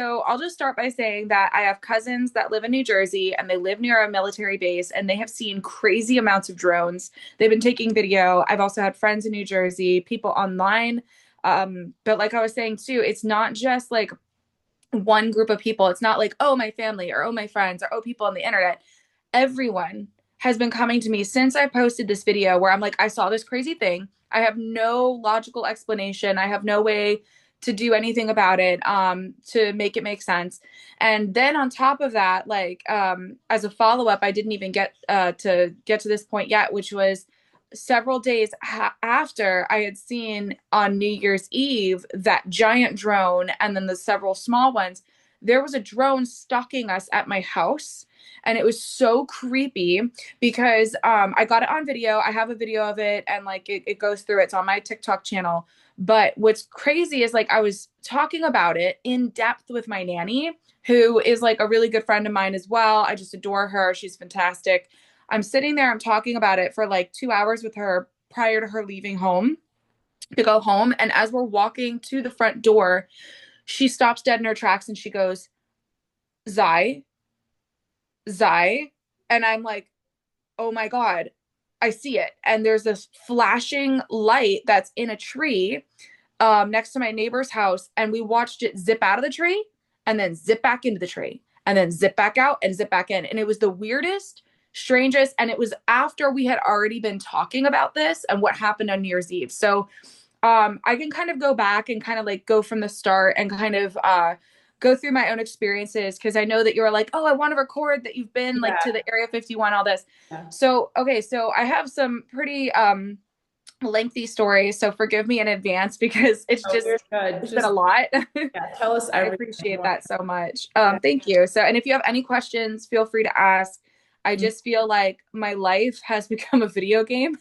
So I'll just start by saying that I have cousins that live in New Jersey and they live near a military base and they have seen crazy amounts of drones. They've been taking video. I've also had friends in New Jersey, people online. But like I was saying too, it's not just like one group of people. It's not like, oh, my family or oh, my friends or oh, people on the internet. Everyone has been coming to me since I posted this video where I'm like, I saw this crazy thing. I have no logical explanation. I have no way to do anything about it to make it make sense. And then on top of that, like as a follow up, I didn't even get to this point yet, which was several days after I had seen on New Year's Eve that giant drone and then the several small ones. There was a drone stalking us at my house. And it was so creepy because I got it on video. I have a video of it and like it goes through. It's on my TikTok channel. But what's crazy is like I was talking about it in depth with my nanny, who is like a really good friend of mine as well. I just adore her. She's fantastic. I'm sitting there, I'm talking about it for like 2 hours with her prior to her leaving home to go home. And as we're walking to the front door, she stops dead in her tracks and she goes, Zai, Zai. And I'm like, oh my God, I see it. And there's this flashing light that's in a tree next to my neighbor's house. And we watched it zip out of the tree and then zip back into the tree and then zip back out and zip back in. And it was the weirdest, strangest. And it was after we had already been talking about this and what happened on New Year's Eve. So I can kind of go back and kind of like go from the start and kind of go through my own experiences because I know that you're like, oh, I want to record that you've been like to the Area 51, all this. Yeah. So, okay, so I have some pretty lengthy stories, so forgive me in advance because it's it's been a lot. Yeah, tell us I appreciate that so much. Thank you. So, and if you have any questions, feel free to ask. I just feel like my life has become a video game.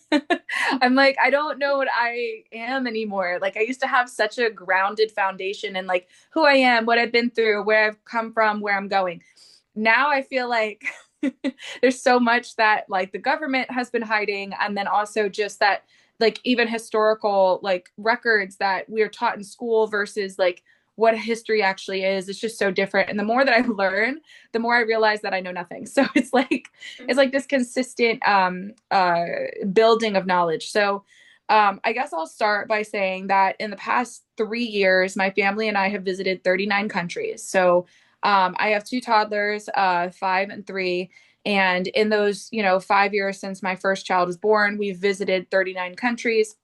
I'm like, I don't know what I am anymore. Like I used to have such a grounded foundation and like who I am, what I've been through, where I've come from, where I'm going. Now I feel like there's so much that like the government has been hiding. And then also just that like even historical like records that we're taught in school versus like what history actually is. It's just so different. And the more that I learn, the more I realize that I know nothing. So it's like this consistent building of knowledge. So I guess I'll start by saying that in the past 3 years, my family and I have visited 39 countries. So I have two toddlers, 5 and 3. And in those, 5 years since my first child was born, we've visited 39 countries.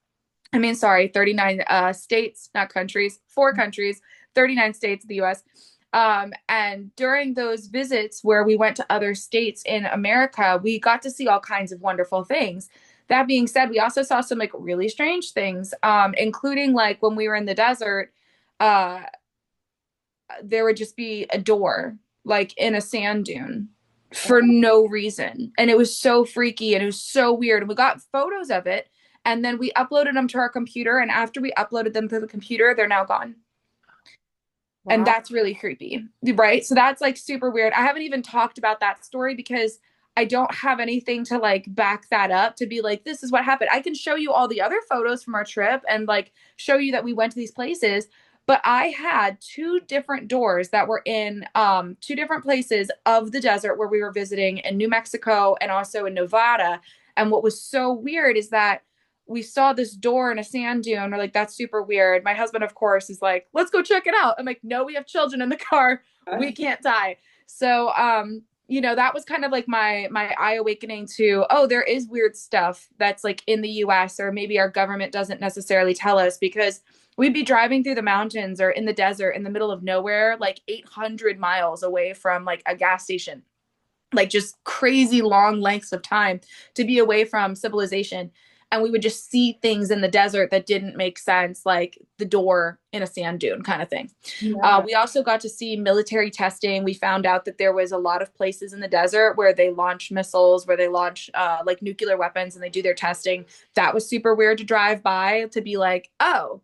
39 states, not countries, 4 countries, 39 states of the US. And during those visits where we went to other states in America, we got to see all kinds of wonderful things. That being said, we also saw some like really strange things, including like when we were in the desert, uh, there would just be a door like in a sand dune for no reason. And it was so freaky and it was so weird. And we got photos of it and then we uploaded them to our computer. And after we uploaded them to the computer, they're now gone. Wow. And that's really creepy, right? So that's like super weird. I haven't even talked about that story because I don't have anything to like back that up to be like, this is what happened. I can show you all the other photos from our trip and like show you that we went to these places. But I had two different doors that were in two different places of the desert where we were visiting in New Mexico and also in Nevada. And what was so weird is that we saw this door in a sand dune. We're like, that's super weird. My husband, of course, is like, let's go check it out. I'm like, no, we have children in the car. We can't die. So, that was kind of like my eye awakening to, oh, there is weird stuff that's like in the US or maybe our government doesn't necessarily tell us because we'd be driving through the mountains or in the desert in the middle of nowhere, like 800 miles away from like a gas station, like just crazy long lengths of time to be away from civilization. And we would just see things in the desert that didn't make sense, like the door in a sand dune kind of thing. Yeah. We also got to see military testing. We found out that there was a lot of places in the desert where they launch missiles, where they launch like nuclear weapons and they do their testing. That was super weird to drive by to be like, oh,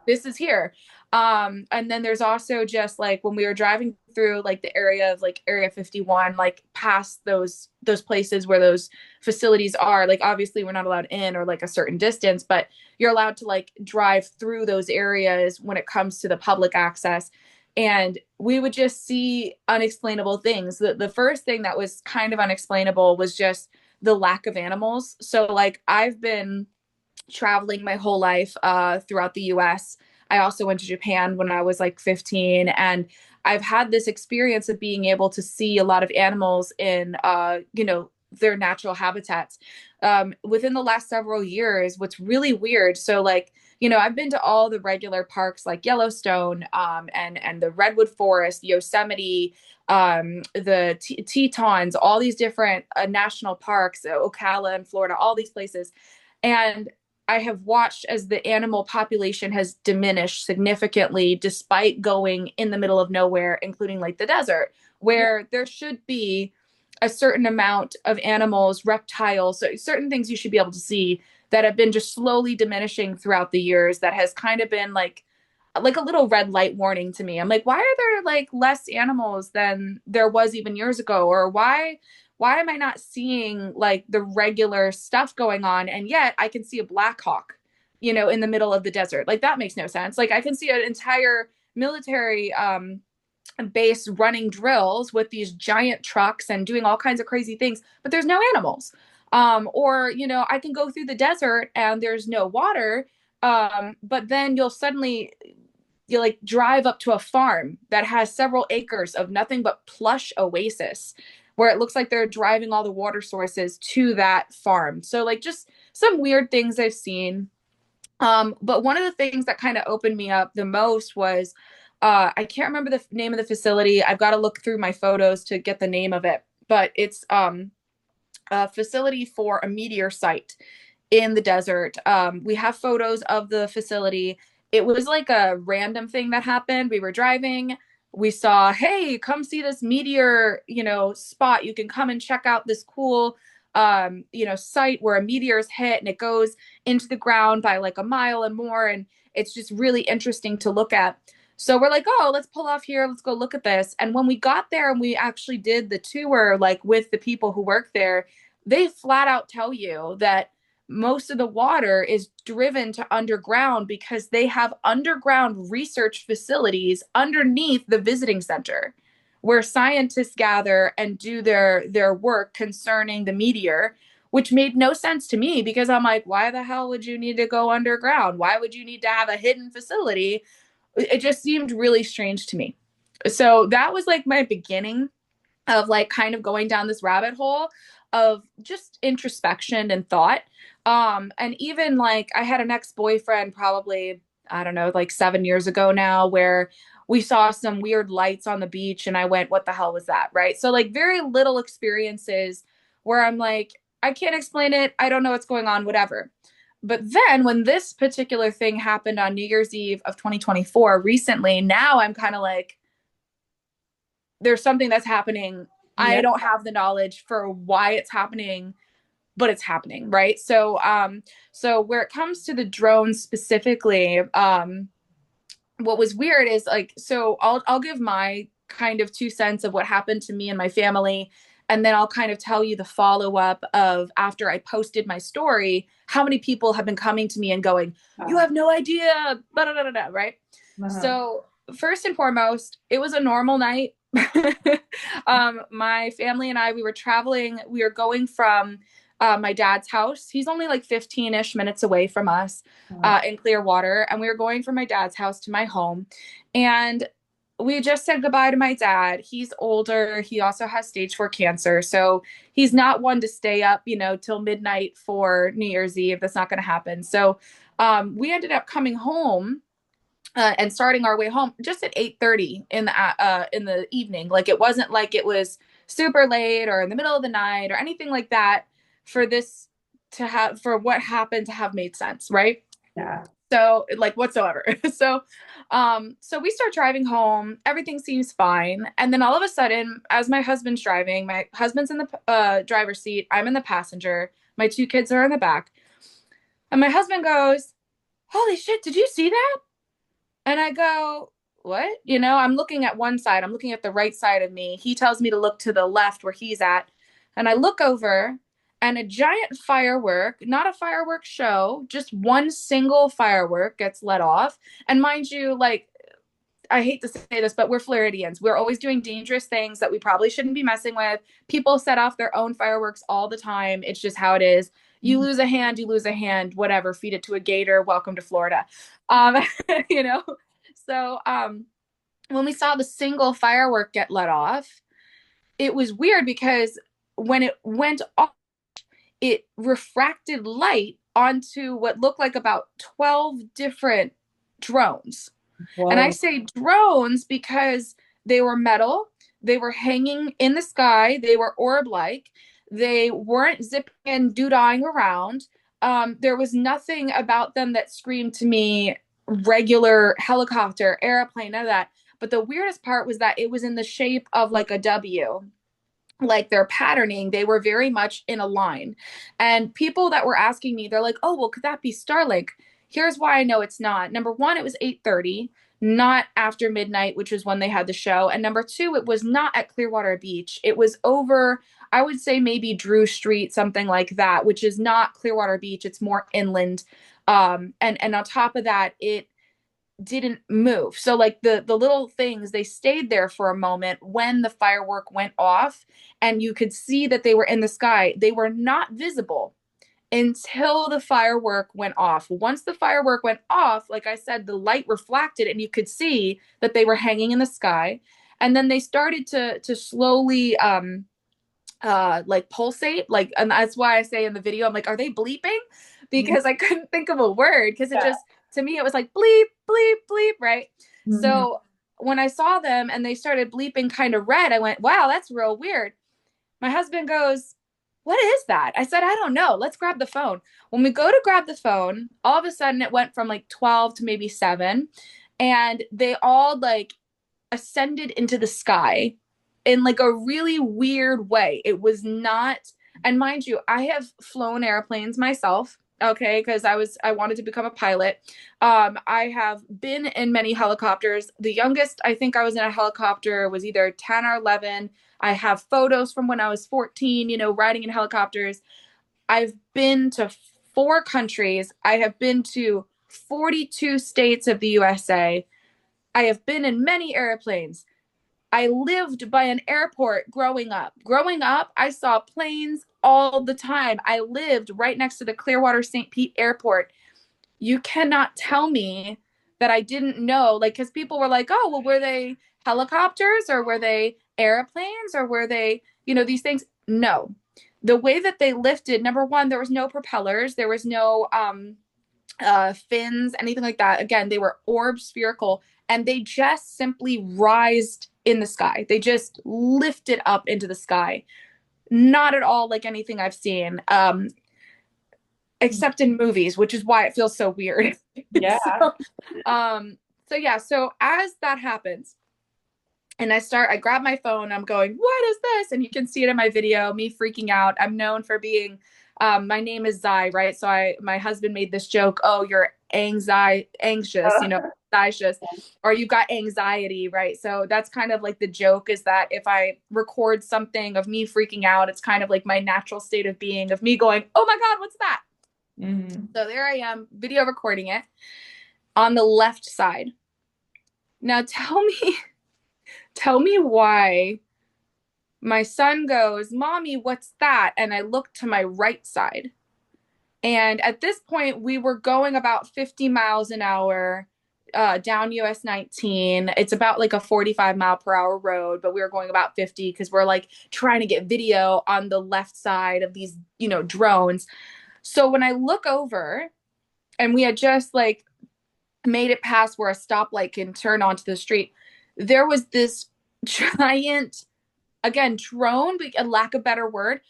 this is here. And then there's also just like when we were driving through like the area of like Area 51, like past those places where those facilities are, like obviously we're not allowed in or like a certain distance, but you're allowed to like drive through those areas when it comes to the public access. and we would just see unexplainable things. The first thing that was kind of unexplainable was just the lack of animals. So like I've been traveling my whole life throughout the US. I also went to Japan when I was like 15, and I've had this experience of being able to see a lot of animals in, their natural habitats. Within the last several years, what's really weird, so like, I've been to all the regular parks like Yellowstone, and the Redwood Forest, Yosemite, the Tetons, all these different national parks, Ocala in Florida, all these places. And I have watched as the animal population has diminished significantly despite going in the middle of nowhere, including like the desert, where there should be a certain amount of animals, reptiles, so certain things you should be able to see that have been just slowly diminishing throughout the years. That has kind of been like a little red light warning to me. I'm like, why are there like less animals than there was even years ago? Or why am I not seeing like the regular stuff going on? And yet I can see a Black Hawk, in the middle of the desert. Like that makes no sense. Like I can see an entire military base running drills with these giant trucks and doing all kinds of crazy things, but there's no animals. Or, I can go through the desert and there's no water. But then you like drive up to a farm that has several acres of nothing but plush oasis, where it looks like they're driving all the water sources to that farm. So like just some weird things I've seen. But one of the things that kind of opened me up the most was I can't remember the name of the facility. I've got to look through my photos to get the name of it, but it's a facility for a meteor site in the desert. We have photos of the facility. It was like a random thing that happened. We were driving. We saw, hey, come see this meteor, spot. You can come and check out this cool, site where a meteor is hit and it goes into the ground by like a mile and more. And it's just really interesting to look at. So we're like, oh, let's pull off here. Let's go look at this. And when we got there and we actually did the tour, like with the people who work there, they flat out tell you that most of the water is driven to underground because they have underground research facilities underneath the visiting center where scientists gather and do their work concerning the meteor, which made no sense to me because I'm like, why the hell would you need to go underground? Why would you need to have a hidden facility? It just seemed really strange to me. So that was like my beginning of like kind of going down this rabbit hole of just introspection and thought. And even like I had an ex-boyfriend probably, I don't know, like 7 years ago now, where we saw some weird lights on the beach and I went, what the hell was that? Right. So like very little experiences where I'm like, I can't explain it. I don't know what's going on, whatever. But then when this particular thing happened on New Year's Eve of 2024 recently, now I'm kind of like, there's something that's happening. I don't have the knowledge for why it's happening, but it's happening, right? So where it comes to the drones specifically, what was weird is like, so I'll give my kind of 2 cents of what happened to me and my family, and then I'll kind of tell you the follow up of after I posted my story, how many people have been coming to me and going, you have no idea, blah, blah, blah, blah, right? So first and foremost, it was a normal night. My family and I, we were traveling. We were going from my dad's house. He's only like 15-ish minutes away from us in Clearwater. And we were going from my dad's house to my home. And we just said goodbye to my dad. He's older. He also has stage 4 cancer. So he's not one to stay up, till midnight for New Year's Eve. That's not going to happen. So we ended up coming home and starting our way home just at 8:30 in the evening. Like it wasn't like it was super late or in the middle of the night or anything like that for what happened to have made sense, right? Yeah. So like whatsoever. So we start driving home. Everything seems fine, and then all of a sudden, as my husband's driving, my husband's in the driver's seat. I'm in the passenger. My 2 kids are in the back, and my husband goes, "Holy shit! Did you see that?" And I go, what? I'm looking at one side. I'm looking at the right side of me. He tells me to look to the left where he's at. And I look over and a giant firework, not a fireworks show, just one single firework gets let off. And mind you, like I hate to say this, but we're Floridians. We're always doing dangerous things that we probably shouldn't be messing with. People set off their own fireworks all the time. It's just how it is. You lose a hand, you lose a hand, whatever, feed it to a gator. Welcome to Florida. Um, you know, so when we saw the single firework get let off, it was weird because when it went off, it refracted light onto what looked like about 12 different drones. Whoa. And I say drones because they were metal, they were hanging in the sky, they were orb like, they weren't zipping and doodling around. There was nothing about them that screamed to me regular helicopter, airplane, none of that. But the weirdest part was that it was in the shape of like a W, like their patterning, they were very much in a line. And people that were asking me, they're like, oh, well, could that be Starlink? Here's why I know it's not. Number one, it was 8:30, not after midnight, which was when they had the show. And number two, it was not at Clearwater Beach. It was over, I would say maybe Drew Street, something like that, which is not Clearwater Beach. It's more inland. And on top of that, it didn't move. So like the little things, they stayed there for a moment when the firework went off and you could see that they were in the sky. They were not visible until the firework went off. Once the firework went off, like I said, the light reflected and you could see that they were hanging in the sky. And then they started to slowly like pulsate, like, and that's why I say in the video, I'm like, are they bleeping? Because I couldn't think of a word because it just, to me, it was like bleep, bleep, bleep, right? Mm-hmm. So when I saw them and they started bleeping kind of red, I went, wow, that's real weird. My husband goes, what is that? I said, I don't know. Let's grab the phone. When we go to grab the phone, all of a sudden it went from like 12 to maybe 7. And they all like ascended into the sky in like a really weird way. It was not, and mind you, I have flown airplanes myself, okay, because I wanted to become a pilot. I have been in many helicopters. The youngest I think I was in a helicopter was either 10 or 11. I have photos from when I was 14, you know, riding in helicopters. I've been to 4 countries. I have been to 42 states of the USA. I have been in many airplanes. I lived by an airport growing up. Growing up, I saw planes all the time. I lived right next to the Clearwater St. Pete Airport. You cannot tell me that I didn't know, like, because people were like, oh, well, were they helicopters or were they airplanes or were they, you know, these things? No. The way that they lifted, number one, there was no propellers, there was no fins, anything like that. Again, they were orb spherical and they just simply rised in the sky. They just lifted up into the sky. Not at all like anything I've seen, except in movies, which is why it feels so weird. Yeah. So as that happens, and I grab my phone, I'm going, what is this? And you can see it in my video, me freaking out. I'm known for being, my name is Zai, right? So my husband made this joke, oh, you're anxious, you know, anxious, or you got anxiety, right? So that's kind of like the joke is that if I record something of me freaking out, it's kind of like my natural state of being of me going, oh my God, what's that? Mm-hmm. So there I am, video recording it on the left side. Now tell me why my son goes, Mommy, what's that? And I look to my right side. And at this point, we were going about 50 miles an hour down US 19. It's about like a 45 mile per hour road, but we were going about 50 because we're like trying to get video on the left side of these, you know, drones. So when I look over and we had just like made it past where a stoplight can turn onto the street, there was this giant, again, drone, a lack of better word,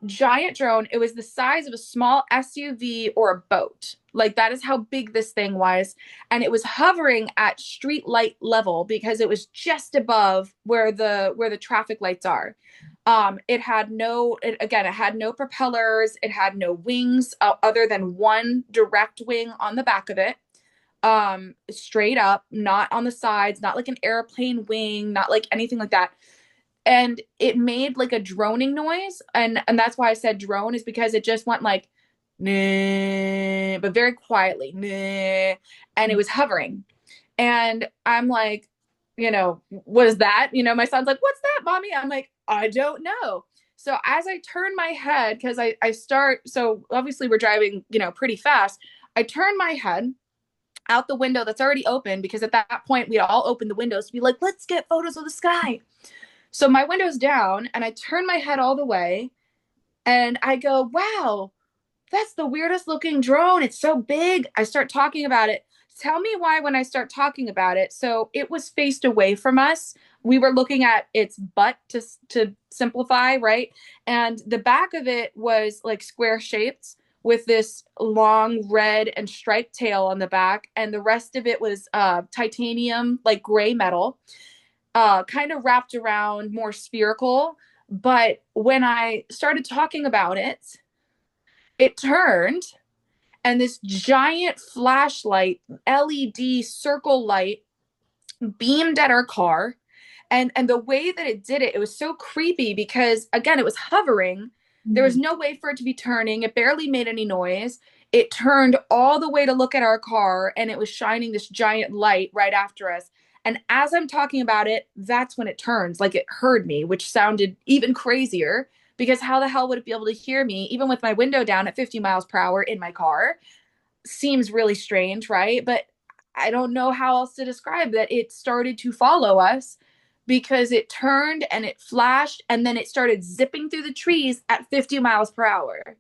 giant drone. It was the size of a small SUV or a boat. Like that is how big this thing was. And it was hovering at street light level because it was just above where the traffic lights are. It had no propellers. It had no wings other than one direct wing on the back of it. Straight up, not on the sides, not like an airplane wing, not like anything like that. And it made like a droning noise. And that's why I said drone, is because it just went like, nah, but very quietly, nah, and it was hovering. And I'm like, what is that? My son's like, what's that, mommy? I'm like, I don't know. So as I turn my head, because I start, so obviously we're driving, pretty fast. I turn my head out the window that's already open because at that point we'd all open the windows to be like, let's get photos of the sky. So my window's down and I turn my head all the way and I go, wow, that's the weirdest looking drone. It's so big. I start talking about it. Tell me why when I start talking about it. So it was faced away from us. We were looking at its butt to simplify, right? And the back of it was like square shaped with this long red and striped tail on the back. And the rest of it was titanium, like gray metal, kind of wrapped around more spherical. But when I started talking about it, it turned and this giant flashlight, LED circle light beamed at our car. And the way that it did it, it was so creepy because again, it was hovering. There was no way for it to be turning. It barely made any noise. It turned all the way to look at our car and it was shining this giant light right after us. And as I'm talking about it, that's when it turns, like it heard me, which sounded even crazier because how the hell would it be able to hear me, even with my window down at 50 miles per hour in my car? Seems really strange, right? But I don't know how else to describe that. It started to follow us because it turned and it flashed and then it started zipping through the trees at 50 miles per hour.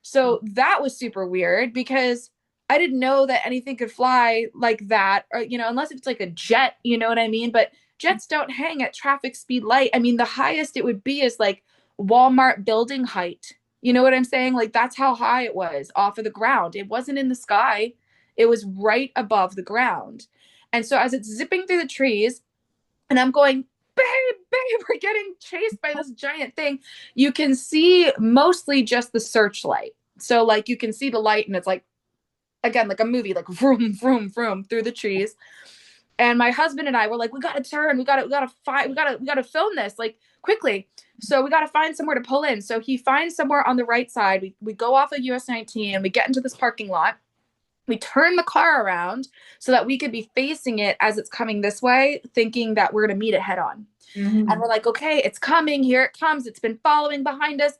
So that was super weird because I didn't know that anything could fly like that, or, unless it's like a jet, you know what I mean? But jets don't hang at traffic speed light. I mean, the highest it would be is like Walmart building height. You know what I'm saying? Like that's how high it was off of the ground. It wasn't in the sky, it was right above the ground. And so as it's zipping through the trees, and I'm going, babe, we're getting chased by this giant thing. You can see mostly just the searchlight. So like you can see the light and it's like, again, like a movie, like vroom, vroom, vroom through the trees. And my husband and I were like, we gotta turn, we gotta film this like quickly. So we gotta find somewhere to pull in. So he finds somewhere on the right side. We go off of US 19 and we get into this parking lot. We turn the car around so that we could be facing it as it's coming this way, thinking that we're going to meet it head on. And we're like, okay, it's coming. Here it comes. It's been following behind us.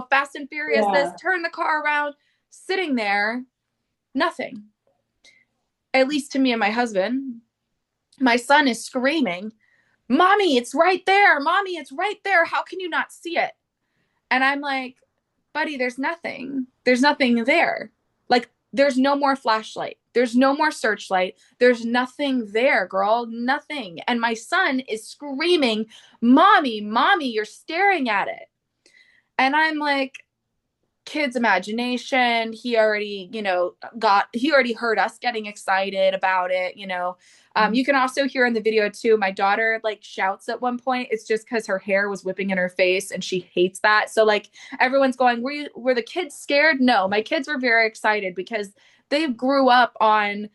Fast and furious. This, turn the car around, sitting there, nothing. At least to me and my husband. My son is screaming, Mommy, it's right there. Mommy, it's right there. How can you not see it? And I'm like, buddy, there's nothing. There's nothing there. Like, there's no more flashlight. There's no more searchlight. There's nothing there, girl. Nothing. And my son is screaming, Mommy, Mommy, you're staring at it. And I'm like, kid's imagination. He already, he already heard us getting excited about it. You can also hear in the video too, my daughter like shouts at one point. It's just because her hair was whipping in her face and she hates that. So like everyone's going, were the kids scared? No, my kids were very excited because they grew up on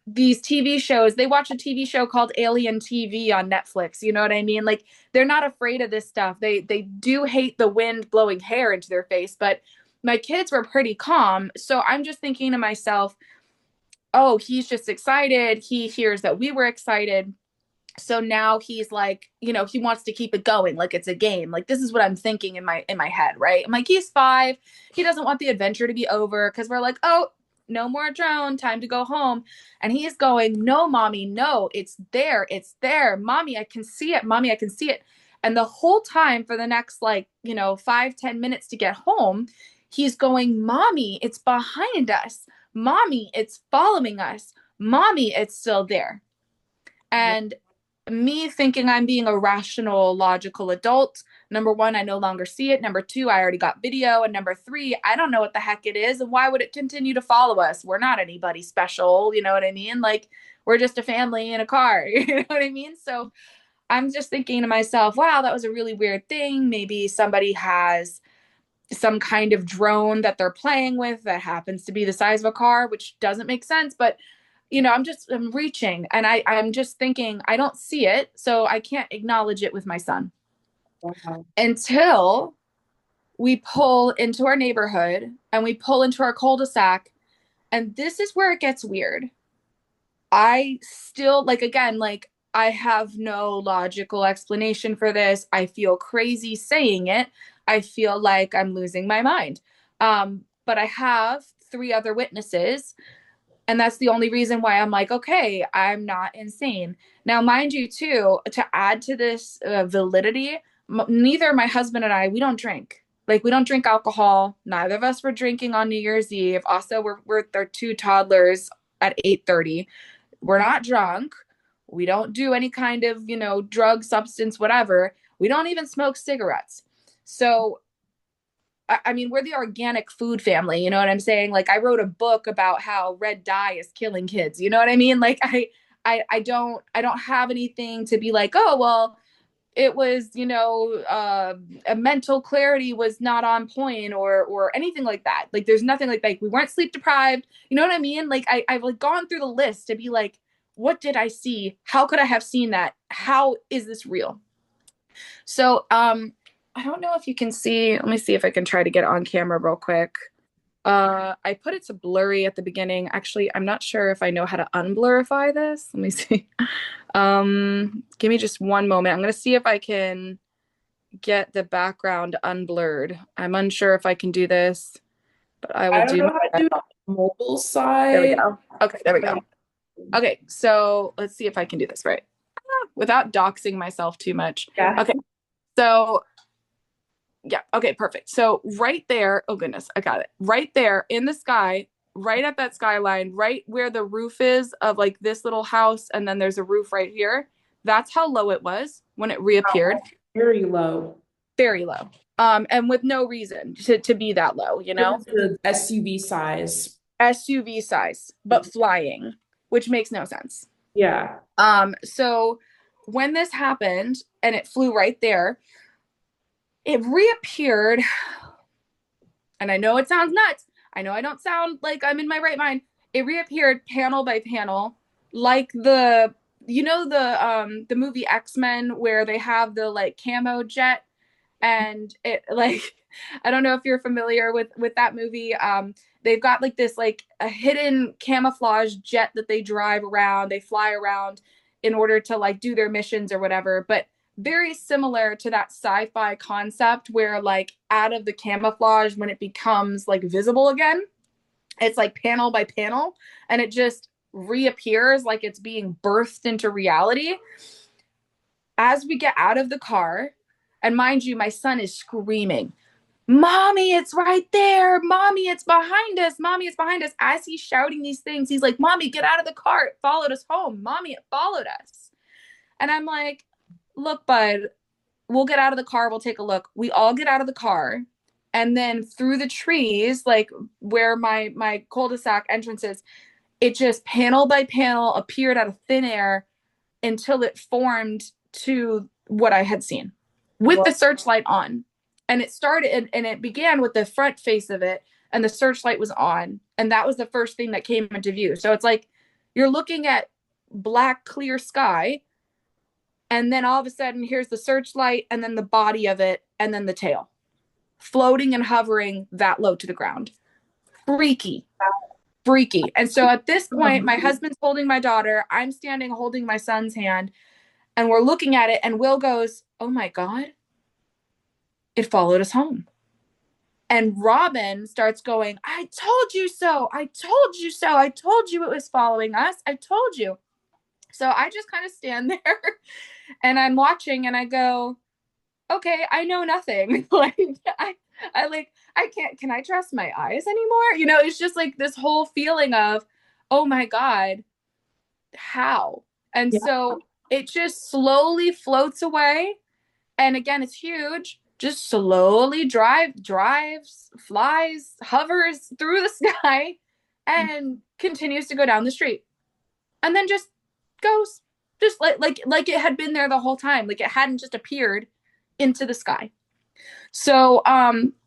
these TV shows. They watch a TV show called Alien TV on Netflix. You know what I mean? Like they're not afraid of this stuff. They do hate the wind blowing hair into their face, but my kids were pretty calm. So I'm just thinking to myself, oh, he's just excited. He hears that we were excited. So now he's like, he wants to keep it going like it's a game. Like this is what I'm thinking in my head, right? I'm like, he's 5. He doesn't want the adventure to be over because we're like, oh, no more drone, time to go home. And he's going, no, Mommy, no, it's there. It's there. Mommy, I can see it. Mommy, I can see it. And the whole time for the next 5-10 minutes to get home, he's going, Mommy, it's behind us. Mommy, it's following us. Mommy, it's still there. And me thinking I'm being a rational, logical adult. Number 1, I no longer see it. Number 2, I already got video. And number 3, I don't know what the heck it is. And why would it continue to follow us? We're not anybody special. You know what I mean? Like, we're just a family in a car. You know what I mean? So I'm just thinking to myself, wow, that was a really weird thing. Maybe somebody has some kind of drone that they're playing with that happens to be the size of a car, which doesn't make sense. But I'm reaching and I'm just thinking, I don't see it. So I can't acknowledge it with my son until we pull into our neighborhood and we pull into our cul-de-sac. And this is where it gets weird. I still, like, again, like, I have no logical explanation for this. I feel crazy saying it. I feel like I'm losing my mind. But I have three other witnesses, and that's the only reason why I'm like, okay, I'm not insane. Now, mind you, too, to add to this validity, neither my husband and I, we don't drink. Like, we don't drink alcohol. Neither of us were drinking on New Year's Eve. Also, we're our two toddlers at 8:30. We're not drunk. We don't do any kind of, drug, substance, whatever. We don't even smoke cigarettes. So, I mean, we're the organic food family. You know what I'm saying? Like, I wrote a book about how red dye is killing kids. You know what I mean? Like, I don't have anything to be like, oh, well, it was, a mental clarity was not on point or anything like that. Like, there's nothing like we weren't sleep deprived. You know what I mean? Like, I've like gone through the list to be like, what did I see? How could I have seen that? How is this real? So, I don't know if you can see. Let me see if I can try to get on camera real quick. I put it to blurry at the beginning. Actually, I'm not sure if I know how to unblurify this. Let me see. Give me just one moment. I'm gonna see if I can get the background unblurred. I'm unsure if I can do this, but I will I don't do my know how to best. do it on the mobile There we side. go. Okay, there we go. Okay, so let's see if I can do this right without doxing myself too much. Yeah. Okay, so yeah, okay, perfect. So right there, oh goodness, I got it. Right there in the sky, right at that skyline, right where the roof is of like this little house, and then there's a roof right here. That's how low it was when it reappeared. Very low. Very low. And with no reason to be that low, It was the SUV size. SUV size, but flying, which makes no sense. Yeah. So when this happened and it flew right there, it reappeared. And I know it sounds nuts. I know I don't sound like I'm in my right mind. It reappeared panel by panel, like the movie X-Men where they have the like camo jet, and it like I don't know if you're familiar with that movie. They've got like this like a hidden camouflage jet that they drive around, they fly around in order to like do their missions or whatever. But very similar to that sci-fi concept where like out of the camouflage, when it becomes like visible again, it's like panel by panel, and it just reappears like it's being birthed into reality. As we get out of the car, and mind you, my son is screaming, Mommy, it's right there. Mommy, it's behind us. Mommy, it's behind us. As he's shouting these things, he's like, Mommy, get out of the car. It followed us home. Mommy, it followed us. And I'm like, look, bud, we'll get out of the car. We'll take a look. We all get out of the car. And then through the trees, like where my cul-de-sac entrance is, it just panel by panel appeared out of thin air until it formed to what I had seen with the searchlight on. And it started and it began with the front face of it, and the searchlight was on. And that was the first thing that came into view. So it's like you're looking at black, clear sky. And then all of a sudden, here's the searchlight, and then the body of it, and then the tail floating and hovering that low to the ground. Freaky, freaky. And so at this point, my husband's holding my daughter. I'm standing holding my son's hand, and we're looking at it. And Will goes, "Oh my God, it followed us home." And Robin starts going, "I told you so. I told you so. I told you it was following us. I told you." So I just kind of stand there and I'm watching and I go, okay, I know nothing. like I can't, can I trust my eyes anymore? It's just like this whole feeling of, oh my God, how? And Yeah. so it just slowly floats away. And again, it's huge, just slowly drives, flies, hovers through the sky, and continues to go down the street. And then just goes, just like it had been there the whole time, like it hadn't just appeared into the sky. So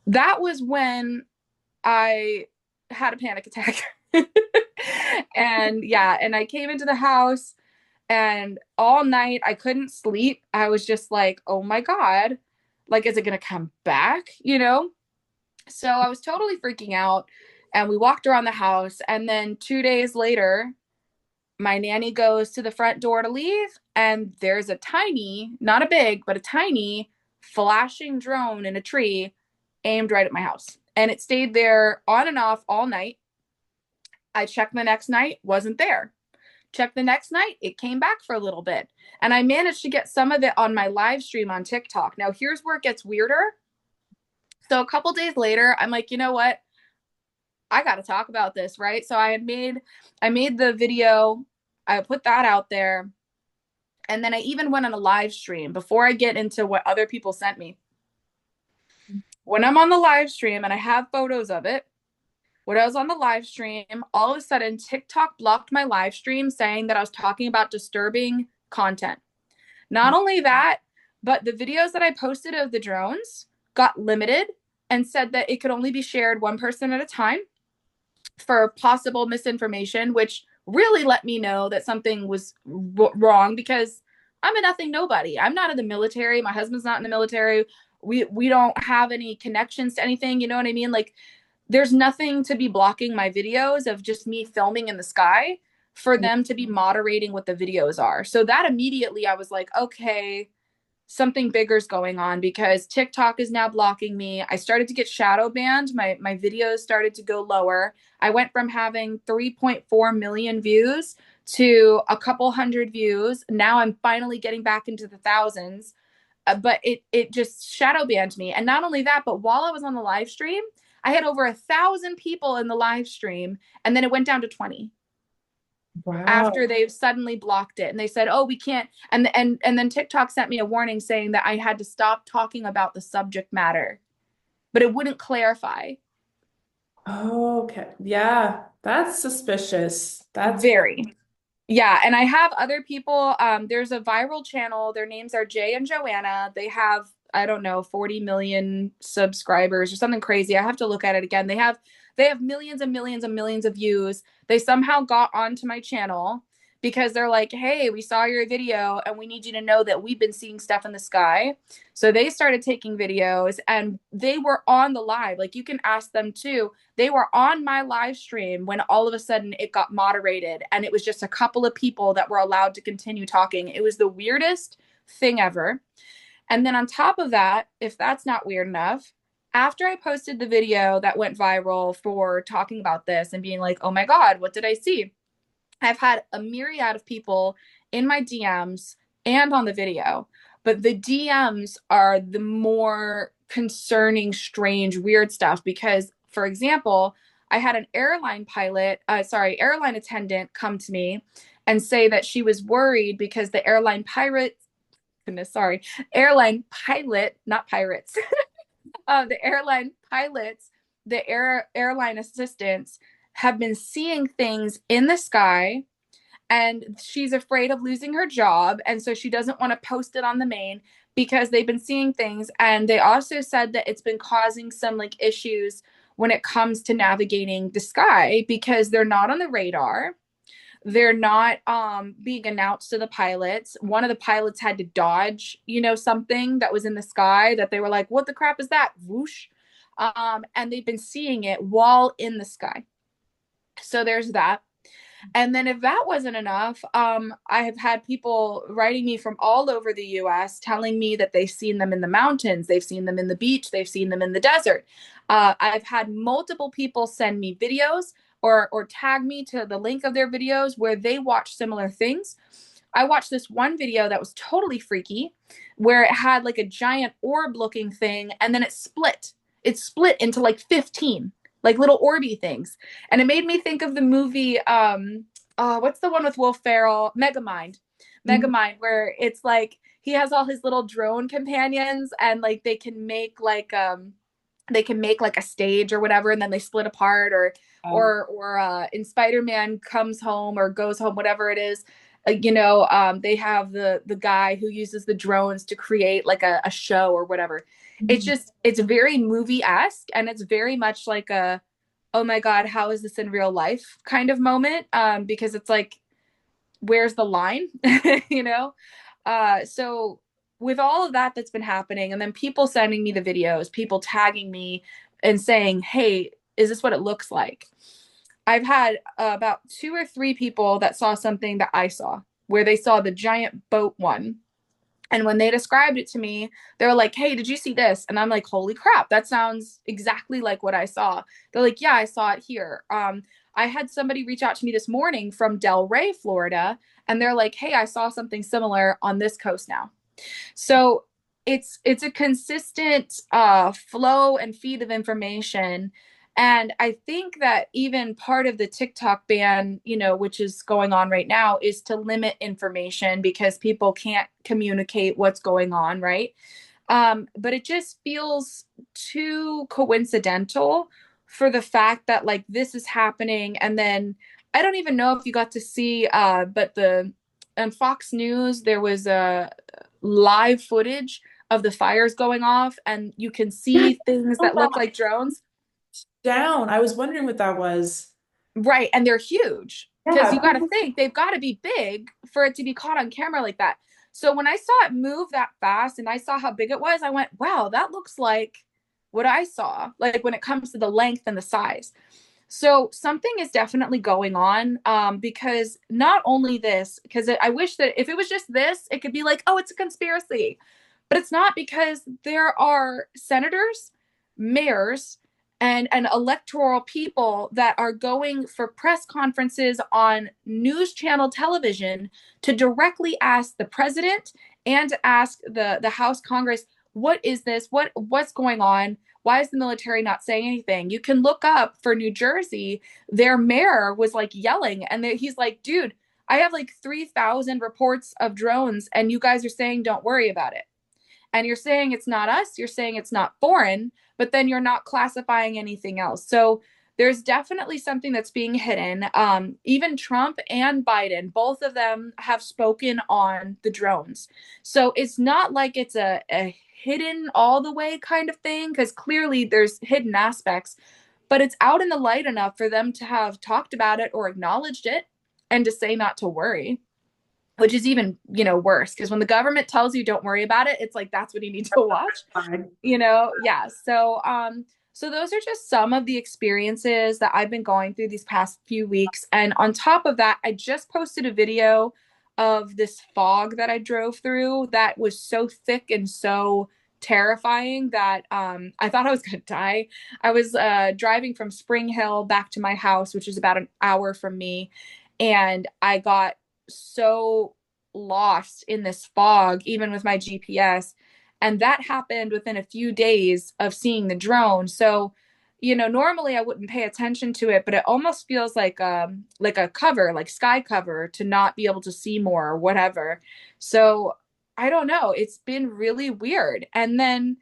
that was when I had a panic attack. And yeah, and I came into the house, and all night I couldn't sleep. I was just like, oh my God, like, is it going to come back? So I was totally freaking out. And we walked around the house. And then 2 days later, My nanny goes to the front door to leave, and there's a tiny, not a big, but a tiny flashing drone in a tree aimed right at my house. And it stayed there on and off all night. I checked the next night, wasn't there. Checked the next night, it came back for a little bit. And I managed to get some of it on my live stream on TikTok. Now, here's where it gets weirder. So a couple days later, I'm like, you know what? I got to talk about this, right? So I made the video, I put that out there, and then I even went on a live stream before I get into what other people sent me. When I'm on the live stream and I have photos of it, when I was on the live stream, all of a sudden TikTok blocked my live stream saying that I was talking about disturbing content. Not only that, but the videos that I posted of the drones got limited and said that it could only be shared one person at a time for possible misinformation, which really let me know that something was wrong because I'm a nothing nobody. I'm not in the military. My husband's not in the military. We don't have any connections to anything. You know what I mean? Like, there's nothing to be blocking my videos of just me filming in the sky for them to be moderating what the videos are. So that immediately I was like, okay, something bigger's going on because TikTok is now blocking me. I started to get shadow banned. My videos started to go lower. I went from having 3.4 million views to a couple hundred views. Now I'm finally getting back into the thousands. But it just shadow banned me. And not only that, but while I was on the live stream, I had over 1,000 people in the live stream, and then it went down to 20 Wow. after they suddenly blocked it, and they said, oh, we can't. And then TikTok sent me a warning saying that I had to stop talking about the subject matter, but it wouldn't clarify. Okay. Yeah, that's suspicious. That's very. Very. Yeah, and I have other people. There's a viral channel. Their names are Jay and Joanna. They have, I don't know, 40 million subscribers or something crazy. I have to look at it again. They have millions and millions and millions of views. They somehow got onto my channel because they're like, hey, we saw your video and we need you to know that we've been seeing stuff in the sky. So they started taking videos and they were on the live. Like, you can ask them too. They were on my live stream when all of a sudden it got moderated and it was just a couple of people that were allowed to continue talking. It was the weirdest thing ever. And then on top of that, if that's not weird enough, after I posted the video that went viral for talking about this and being like, oh my God, what did I see? I've had a myriad of people in my DMs and on the video, but the DMs are the more concerning, strange, weird stuff because, for example, I had an airline attendant come to me and say that she was worried because the airline pilot, not pirates, the airline pilots, the airline assistants have been seeing things in the sky, and she's afraid of losing her job, and so she doesn't want to post it on the main because they've been seeing things. And they also said that it's been causing some like issues when it comes to navigating the sky because they're not on the radar. They're not being announced to the pilots. One of the pilots had to dodge, something that was in the sky that they were like, what the crap is that? Whoosh. And they've been seeing it while in the sky. So there's that. And then if that wasn't enough, I have had people writing me from all over the US telling me that they've seen them in the mountains, they've seen them in the beach, they've seen them in the desert. I've had multiple people send me videos or tag me to the link of their videos where they watch similar things. I watched this one video that was totally freaky, where it had like a giant orb looking thing, and then it split. It split into like 15 like little orby things. And it made me think of the movie, what's the one with Will Ferrell? Megamind. Megamind, where it's like he has all his little drone companions and like they can make like a stage or whatever, and then they split apart, or Um, in Spider-Man comes home or goes home, whatever it is. They have the guy who uses the drones to create like a show or whatever. It's very movie-esque, and it's very much like a, oh my God, how is this in real life kind of moment, because it's like, where's the line? you know so with all of that that's been happening, and then people sending me the videos, people tagging me and saying, hey, is this what it looks like? I've had about two or three people that saw something that I saw, where they saw the giant boat one. And when they described it to me, they were like, "Hey, did you see this?" And I'm like, "Holy crap, that sounds exactly like what I saw." They're like, "Yeah, I saw it here." I had somebody reach out to me this morning from Del Rey, Florida, and they're like, "Hey, I saw something similar on this coast now." So it's a consistent flow and feed of information. And I think that even part of the TikTok ban, which is going on right now, is to limit information because people can't communicate what's going on, right? But it just feels too coincidental for the fact that like this is happening. And then I don't even know if you got to see, but the on Fox News there was a live footage of the fires going off, and you can see things that look like drones. Down. I was wondering what that was. Right, and they're huge because Yeah. you got to think they've got to be big for it to be caught on camera like that. So when I saw it move that fast and I saw how big it was, I went, "Wow, that looks like what I saw." Like when it comes to the length and the size. So something is definitely going on, because not only this, because I wish that if it was just this, it could be like, "Oh, it's a conspiracy," but it's not, because there are senators, mayors, and electoral people that are going for press conferences on news channel television to directly ask the president and to ask the House Congress, "What is this? What's going on? Why is the military not saying anything?" You can look up for New Jersey, their mayor was like yelling, and he's like, "Dude, I have like 3,000 reports of drones, and you guys are saying don't worry about it. And you're saying it's not us, you're saying it's not foreign, but then you're not classifying anything else." So there's definitely something that's being hidden. Even Trump and Biden, both of them have spoken on the drones. So it's not like it's a hidden all the way kind of thing, because clearly there's hidden aspects, but it's out in the light enough for them to have talked about it or acknowledged it and to say not to worry, which is even worse, because when the government tells you don't worry about it, it's like that's what you need to watch. Yeah. So those are just some of the experiences that I've been going through these past few weeks, and on top of that, I just posted a video of this fog that I drove through that was so thick and so terrifying that I thought I was going to die. I was driving from Spring Hill back to my house, which is about an hour from me, and I got so lost in this fog, even with my GPS. And that happened within a few days of seeing the drone. So, normally I wouldn't pay attention to it, but it almost feels like a cover, like sky cover, to not be able to see more or whatever. So I don't know. It's been really weird. And then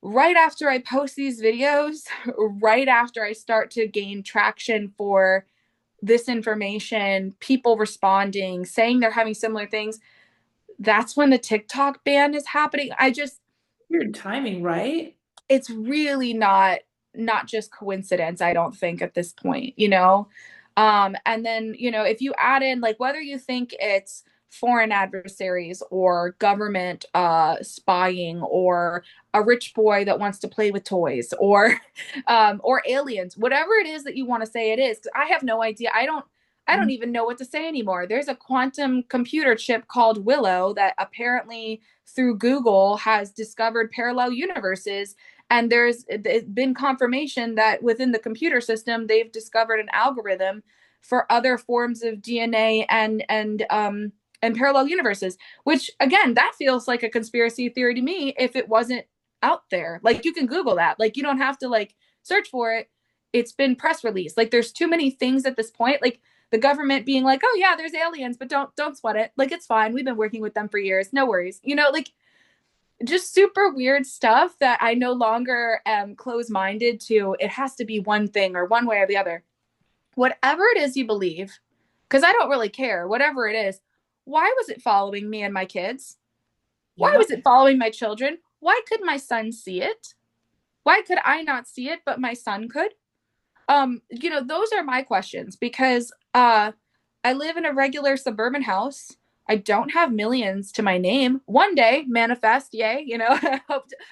right after I post these videos, right after I start to gain traction for this information, people responding, saying they're having similar things, that's when the TikTok ban is happening. Weird timing, right? It's really not just coincidence, I don't think, at this point. And then, if you add in, like, whether you think it's foreign adversaries or government spying or a rich boy that wants to play with toys or aliens, whatever it is that you want to say it is, 'cause I have no idea. I don't even know what to say anymore. There's a quantum computer chip called Willow that apparently through Google has discovered parallel universes, and there's been confirmation that within the computer system they've discovered an algorithm for other forms of DNA and parallel universes, which again, that feels like a conspiracy theory to me if it wasn't out there. Like, you can Google that. Like, you don't have to like search for it. It's been press release. Like, there's too many things at this point. Like the government being like, "Oh yeah, there's aliens, but don't sweat it. Like, it's fine. We've been working with them for years. No worries." Like, just super weird stuff that I no longer am close-minded to. It has to be one thing or one way or the other. Whatever it is you believe, because I don't really care, whatever it is, why was it following me and my kids? Why Yeah. was it following my children? Why could my son see it? Why could I not see it, but my son could? Those are my questions, because I live in a regular suburban house. I don't have millions to my name. One day, manifest, yay,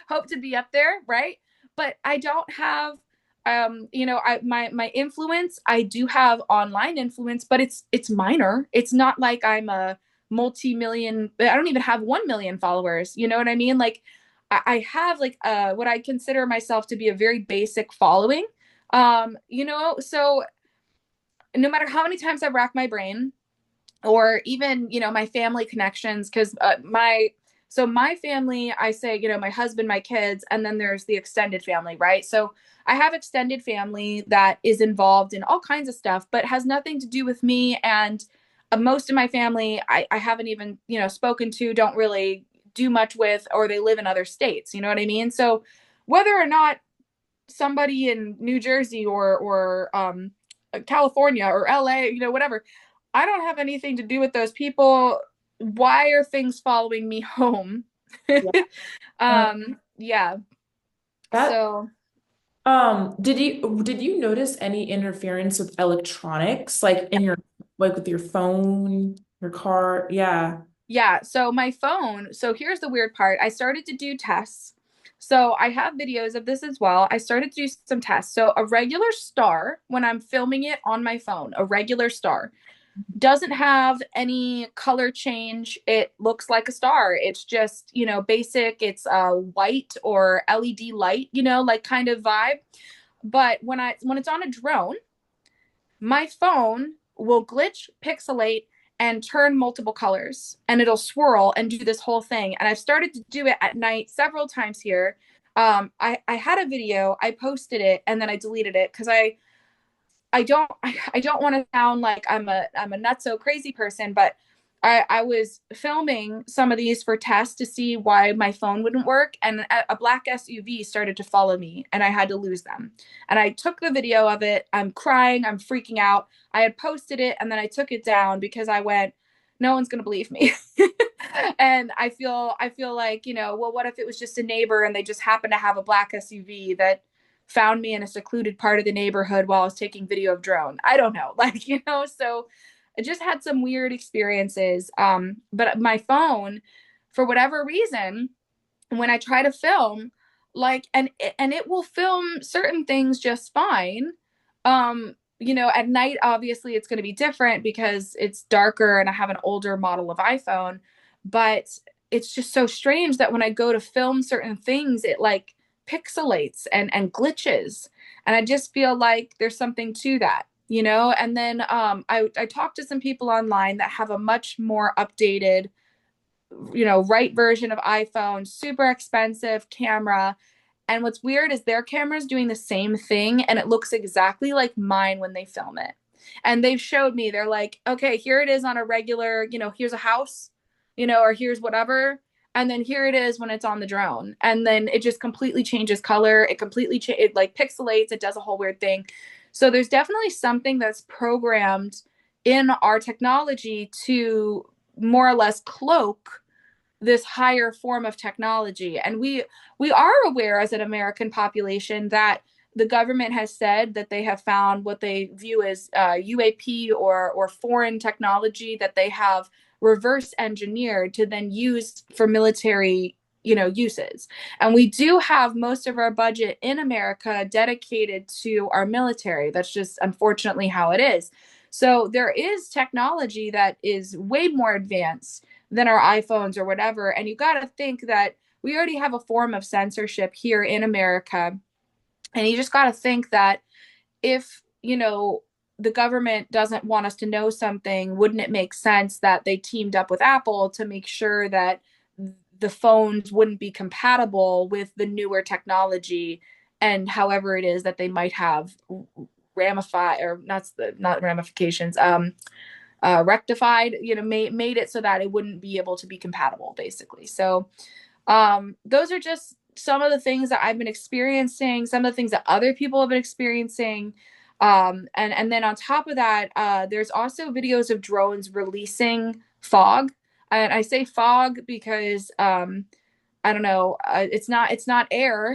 hope to be up there, right? But I don't have my influence, I do have online influence, but it's minor. It's not like I'm a multi-million. I don't even have 1 million followers. You know what I mean? Like I have like what I consider myself to be a very basic following. So no matter how many times I rack my brain, or even my family connections, because my family, I say, my husband, my kids, and then there's the extended family, right? So I have extended family that is involved in all kinds of stuff but has nothing to do with me. And most of my family I haven't even spoken to, don't really do much with, or they live in other states, you know what I mean? So whether or not somebody in New Jersey or California or LA, whatever, I don't have anything to do with those people. Why are things following me home? Yeah. Uh, Yeah. that So did you notice any interference with electronics, like in your like with your phone, your car? Yeah. yeah, so my phone, so here's the weird part. I started to do tests. So I have videos of this as well. I started to do some tests. So a regular star, when I'm filming it on my phone, a regular star doesn't have any color change. It looks like a star. It's just, basic. It's white or LED light, like kind of vibe. But when it's on a drone, my phone will glitch, pixelate, and turn multiple colors, and it'll swirl and do this whole thing. And I've started to do it at night several times here. I had a video, I posted it, and then I deleted it because I don't want to sound like I'm a nutso crazy person, but I was filming some of these for tests to see why my phone wouldn't work, and a black SUV started to follow me, and I had to lose them. And I took the video of it. I'm crying. I'm freaking out. I had posted it, and then I took it down because I went, no one's gonna believe me. And I feel like, well, what if it was just a neighbor and they just happened to have a black SUV that found me in a secluded part of the neighborhood while I was taking video of drone? I don't know. Like, so I just had some weird experiences. But my phone, for whatever reason, when I try to film, like, and it will film certain things just fine. At night, obviously it's going to be different because it's darker and I have an older model of iPhone, but it's just so strange that when I go to film certain things, it like pixelates and glitches. And I just feel like there's something to that. And then I talked to some people online that have a much more updated, right version of iPhone, super expensive camera. And what's weird is their camera's doing the same thing and it looks exactly like mine when they film it. And they've showed me, they're like, okay, here it is on a regular, here's a house, or here's whatever. And then here it is when it's on the drone. And then it just completely changes color. It completely, it like pixelates. It does a whole weird thing. So there's definitely something that's programmed in our technology to more or less cloak this higher form of technology. And we are aware as an American population that the government has said that they have found what they view as UAP or foreign technology that they have reverse engineered to then use for military uses. And we do have most of our budget in America dedicated to our military. That's just unfortunately how it is. So there is technology that is way more advanced than our iPhones or whatever. And you got to think that we already have a form of censorship here in America. And you just got to think that if, the government doesn't want us to know something, wouldn't it make sense that they teamed up with Apple to make sure that the phones wouldn't be compatible with the newer technology, and however it is that they might have ramify or not ramifications, rectified, made it so that it wouldn't be able to be compatible, basically. So those are just some of the things that I've been experiencing, some of the things that other people have been experiencing. And then on top of that, there's also videos of drones releasing fog. And I say fog because I don't know, it's not air.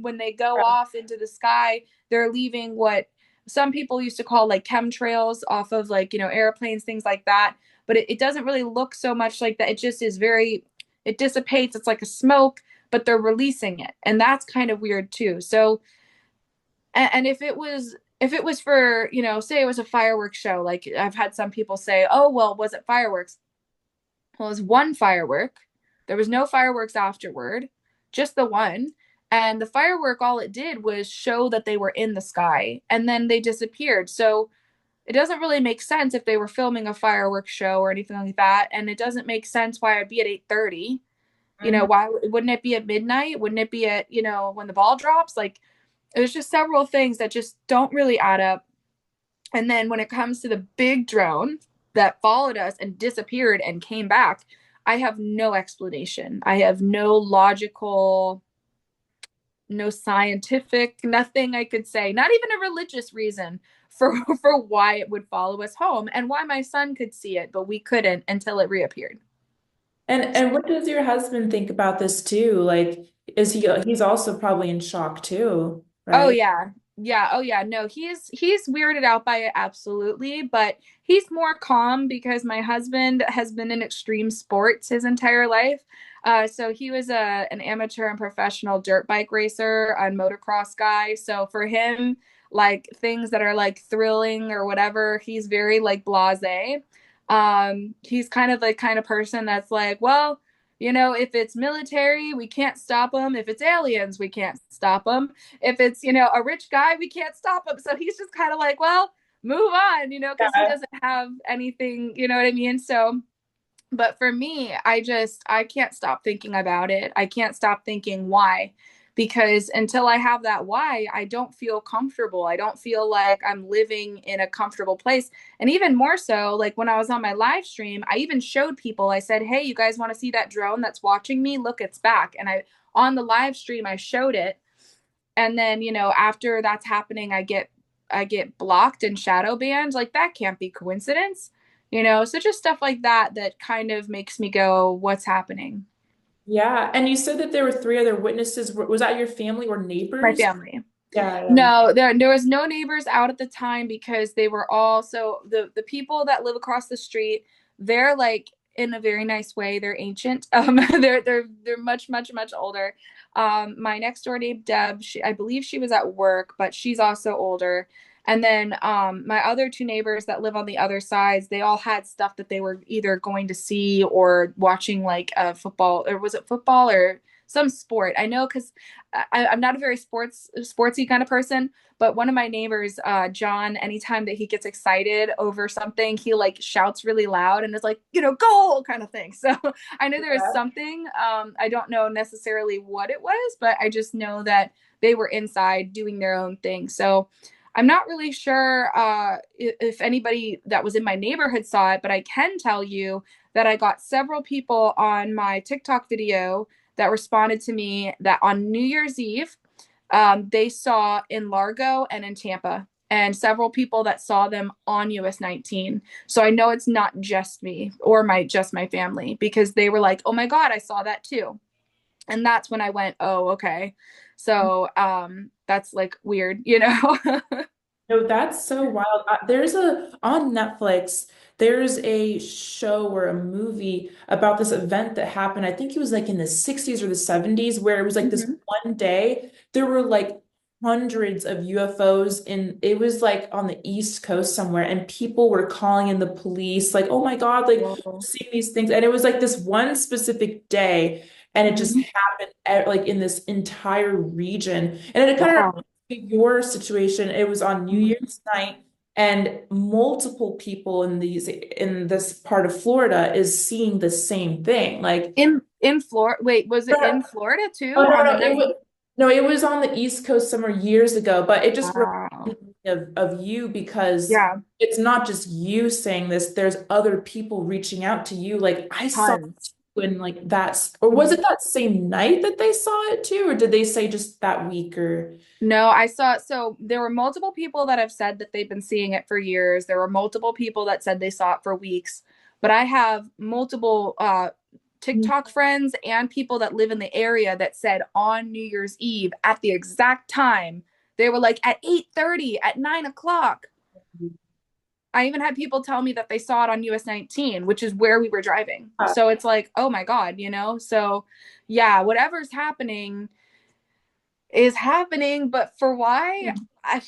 When they go off into the sky, they're leaving what some people used to call like chemtrails off of like, airplanes, things like that. But it doesn't really look so much like that. It just is it dissipates. It's like a smoke, but they're releasing it. And that's kind of weird too. So And if it was for, say it was a fireworks show, like I've had some people say, oh, well, was it fireworks? Well, it was one firework. There was no fireworks afterward, just the one. And the firework, all it did was show that they were in the sky and then they disappeared. So it doesn't really make sense if they were filming a fireworks show or anything like that. And it doesn't make sense why I'd be at 8:30. Mhm. Why wouldn't it be at midnight? Wouldn't it be at, when the ball drops? Like, there's just several things that just don't really add up. And then when it comes to the big drone that followed us and disappeared and came back, I have no explanation. I have no logical, no scientific, nothing I could say, not even a religious reason for for why it would follow us home and why my son could see it, but we couldn't until it reappeared. And what does your husband think about this too? Like, he's also probably in shock too, Oh right? yeah. Yeah, oh yeah. No, he's weirded out by it absolutely, but he's more calm because my husband has been in extreme sports his entire life. So he was an amateur and professional dirt bike racer and motocross guy. So for him, like things that are like thrilling or whatever, he's very like blasé. He's kind of the kind of person that's like, well, if it's military, we can't stop them. If it's aliens, we can't stop them. If it's, a rich guy, we can't stop him. So he's just kind of like, well, move on, because he Yeah. doesn't have anything, you know what I mean? So, but for me, I can't stop thinking about it. I can't stop thinking why. Because until I have that why, I don't feel comfortable. I don't feel like I'm living in a comfortable place. And even more so, like when I was on my live stream, I even showed people, I said, hey, you guys want to see that drone that's watching me? Look, it's back. And on the live stream, I showed it. And then, after that's happening, I get blocked and shadow banned. Like that can't be coincidence. So just stuff like that that kind of makes me go, what's happening? Yeah. And you said that there were three other witnesses. Was that your family or My neighbors? family. Yeah, yeah. No, there was no neighbors out at the time because they were all, so the people that live across the street, they're like in a very nice way, they're ancient. They're much much much older. My next door neighbor Deb, I believe she was at work, but she's also older. And then my other two neighbors that live on the other sides, they all had stuff that they were either going to see or watching, like football, or was it football or some sport? I know because I'm not a very sportsy kind of person, but one of my neighbors, John, anytime that he gets excited over something, he like shouts really loud and is like, goal kind of thing. So I know there was Yeah. something. I don't know necessarily what it was, but I just know that they were inside doing their own thing. So I'm not really sure if anybody that was in my neighborhood saw it, but I can tell you that I got several people on my TikTok video that responded to me that on New Year's Eve, they saw in Largo and in Tampa, and several people that saw them on US 19. So I know it's not just me or my family because they were like, oh my God, I saw that too. And that's when I went, oh, okay. So that's like weird. No, that's so wild. On Netflix, there's a show or a movie about this event that happened. I think it was like in the 60s or the 70s, where it was like this Mhm. one day, there were like hundreds of UFOs it was like on the East Coast somewhere, and people were calling in the police, like, oh my God, like Whoa. seeing these things. And it was like this one specific day, and it just Mhm. happened like in this entire region. And it kind of Wow. your situation, it was on New Mhm. Year's night, and multiple people in this part of Florida is seeing the same thing. Like, In Florida, wait, was it in Florida oh too no, on the no, it night? was no, it was on the East Coast somewhere years ago, but it just Wow. reminded me of you because Yeah, it's not just you saying this, there's other people reaching out to you. Like, I saw it tons. too, and like that's, or was it that same night that they saw it too, or did they say just that week or No, I saw, so there were multiple people that have said that they've been seeing it for years. There were multiple people that said they saw it for weeks. But I have multiple TikTok friends and people that live in the area that said on New Year's Eve at the exact time, they were like at 8:30, at 9 o'clock. I even had people tell me that they saw it on US 19, which is where we were driving. So it's like, oh my God. So yeah, whatever's happening is happening, but for why? I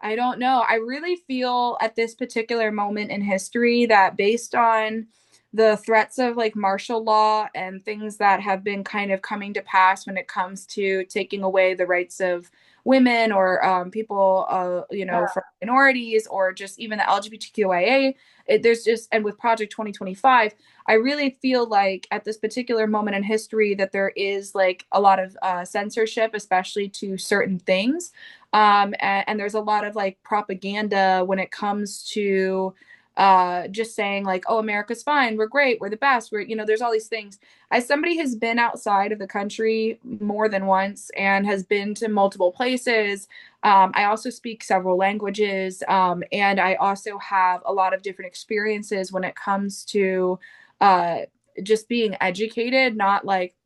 I don't know. I really feel at this particular moment in history that based on the threats of like martial law and things that have been kind of coming to pass when it comes to taking away the rights of women or people, from minorities or just even the LGBTQIA, there's just, and with Project 2025, I really feel like at this particular moment in history that there is like a lot of censorship, especially to certain things. And there's a lot of like propaganda when it comes to just saying like, oh, America's fine, we're great, we're the best, there's all these things. As somebody has been outside of the country more than once and has been to multiple places, I also speak several languages, and I also have a lot of different experiences when it comes to uh, just being educated, not like,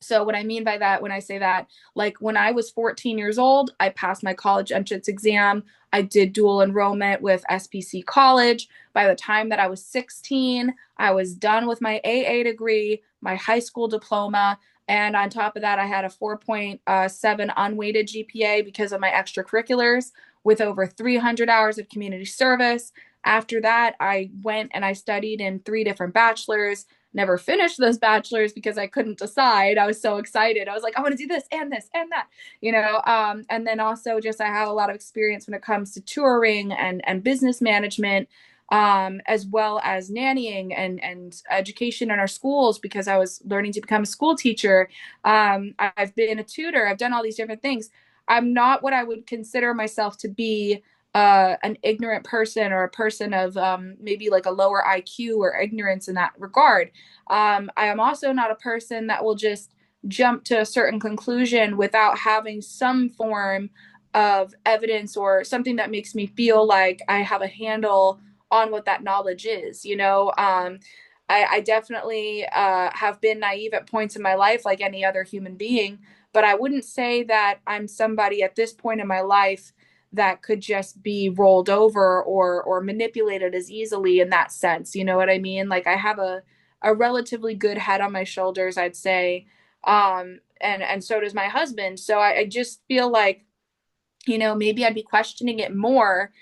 so what I mean by that, when I say that, like when I was 14 years old, I passed my college entrance exam. I did dual enrollment with SPC College. By the time that I was 16, I was done with my AA degree, my high school diploma, and on top of that, I had a 4.7 unweighted GPA because of my extracurriculars with over 300 hours of community service. After that, I went and I studied in 3 different bachelors. Never finished those bachelors because I couldn't decide. I was so excited. I was like, I want to do this and that, and then also just I have a lot of experience when it comes to touring and business management, as well as nannying and education in our schools because I was learning to become a school teacher. I've been a tutor. I've done all these different things. I'm not what I would consider myself to be an ignorant person or a person of maybe like a lower IQ or ignorance in that regard. I am also not a person that will just jump to a certain conclusion without having some form of evidence or something that makes me feel like I have a handle on what that knowledge is. I definitely have been naive at points in my life, like any other human being, but I wouldn't say that I'm somebody at this point in my life that could just be rolled over or manipulated as easily in that sense. You know what I mean? Like I have a relatively good head on my shoulders, I'd say. And so does my husband. So I just feel like, maybe I'd be questioning it more,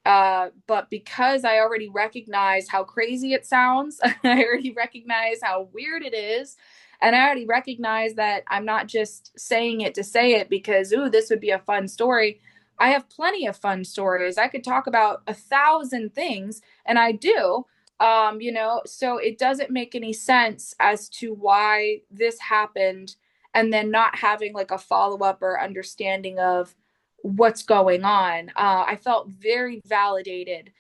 but because I already recognize how crazy it sounds, I already recognize how weird it is, and I already recognize that I'm not just saying it to say it because, ooh, this would be a fun story. I have plenty of fun stories. I could talk about 1,000 things, and I do. So it doesn't make any sense as to why this happened and then not having like a follow up or understanding of what's going on. I felt very validated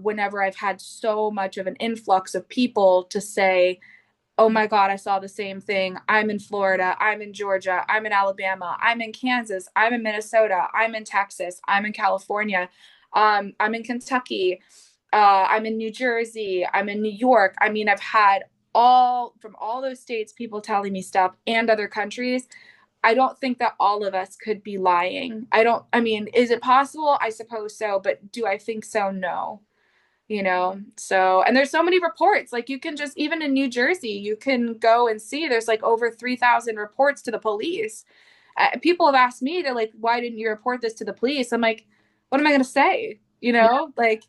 whenever I've had so much of an influx of people to say, oh my God, I saw the same thing. I'm in Florida. I'm in Georgia. I'm in Alabama. I'm in Kansas. I'm in Minnesota. I'm in Texas. I'm in California. I'm in Kentucky. I'm in New Jersey. I'm in New York. I mean, I've had all those states people telling me stuff and other countries. I don't think that all of us could be lying. I mean, is it possible? I suppose so, but do I think so? No. So, and there's so many reports, like you can just, even in New Jersey, you can go and see there's like over 3,000 reports to the police. People have asked me, they're like, why didn't you report this to the police? I'm like, what am I going to say? Yeah. Like,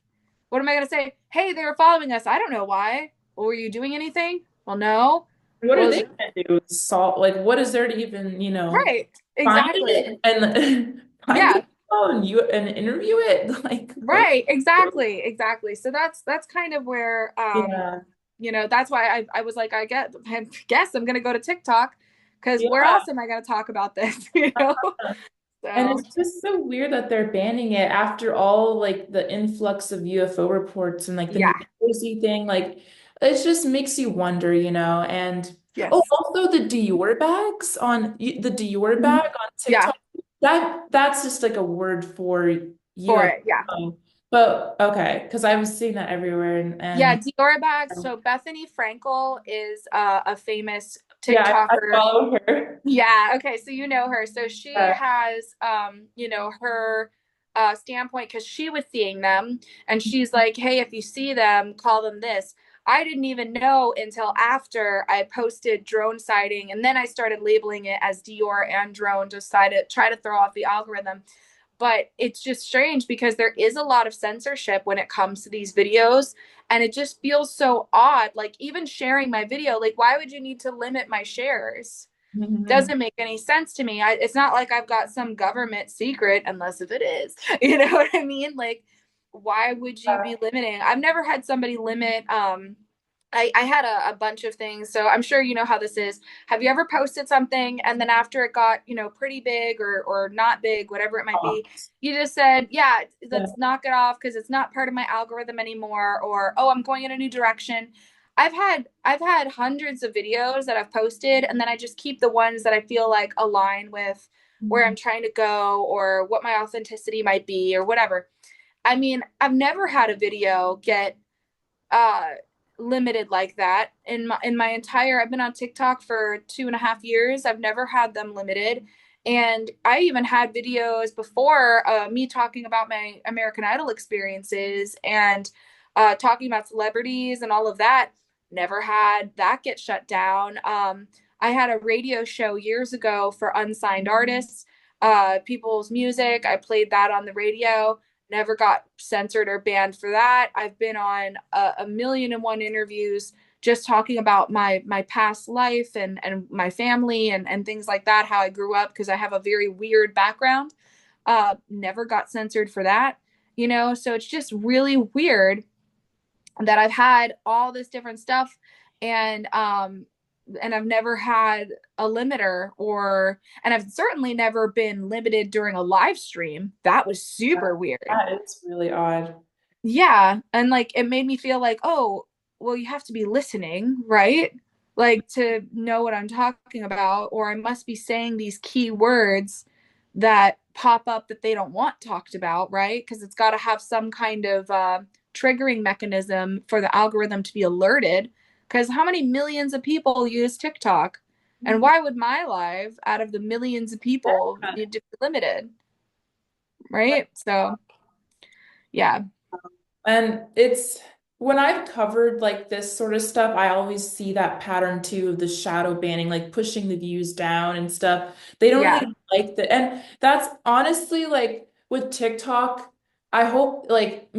what am I going to say? Hey, they were following us. I don't know why. Well, were you doing anything? Well, no. What are Well, they gonna do? Salt, like, what is there to even, right. find Exactly. it and find Yeah. it and interview it? Like, what? Right, exactly. So that's kind of where Yeah. that's why I was like, I guess I'm gonna go to TikTok because where Yeah. else am I gonna talk about this? And So it's just so weird that they're banning it after all like the influx of UFO reports and like the New yeah, Jersey thing. Like it just makes you wonder, And oh, yes. also the Dior bags on the Dior Mhm. bag on Yeah, TikTok. That's just like a word for for it. Yeah. UFO. But okay, because I was seeing that everywhere Yeah, and Dior bags. So Bethany Frankel is a famous yeah, I TikToker. follow her. Yeah, okay, so you know her. So she Uh, has her standpoint because she was seeing them and she's like, hey, if you see them, call them this. I didn't even know until after I posted drone sighting and then I started labeling it as Dior and drone to try to throw off the algorithm. But it's just strange because there is a lot of censorship when it comes to these videos. And it just feels so odd. Like, even sharing my video, like, why would you need to limit my shares? Mhm. Doesn't make any sense to me. It's not like I've got some government secret, unless if it is. You know what I mean? Like, why would you be limiting? I've never had somebody limit. I had a bunch of things, so I'm sure you know how this is. Have you ever posted something and then after it got, pretty big or not big, whatever it might be, you just said, yeah, Yeah. let's knock it off because it's not part of my algorithm anymore, or oh, I'm going in a new direction. I've had hundreds of videos that I've posted, and then I just keep the ones that I feel like align with where I'm Mhm. trying to go or what my authenticity might be or whatever. I mean, I've never had a video get uh limited like that in my entire, I've been on TikTok for 2.5 years. I've never had them limited. And I even had videos before, me talking about my American Idol experiences and talking about celebrities and all of that. Never had that get shut down. I had a radio show years ago for unsigned artists, people's music. I played that on the radio, never got censored or banned for that. I've been on a million and one interviews just talking about my past life and my family and things like that, how I grew up, because I have a very weird background. Never got censored for that, so it's just really weird that I've had all this different stuff, and I've never had a limiter, and I've certainly never been limited during a live stream. That was super weird. That is really odd. Yeah, and like it made me feel like, oh, well, you have to be listening, right? Like, to know what I'm talking about, or I must be saying these key words that pop up that they don't want talked about, right? Because it's got to have some kind of triggering mechanism for the algorithm to be alerted. Because how many millions of people use TikTok? And Mhm. why would my live, out of the millions of people, need to be limited, right? So, yeah. And it's when I've covered like this sort of stuff, I always see that pattern too of the shadow banning, like pushing the views down and stuff. They don't Yeah. really like the, and that's honestly like with TikTok, I hope like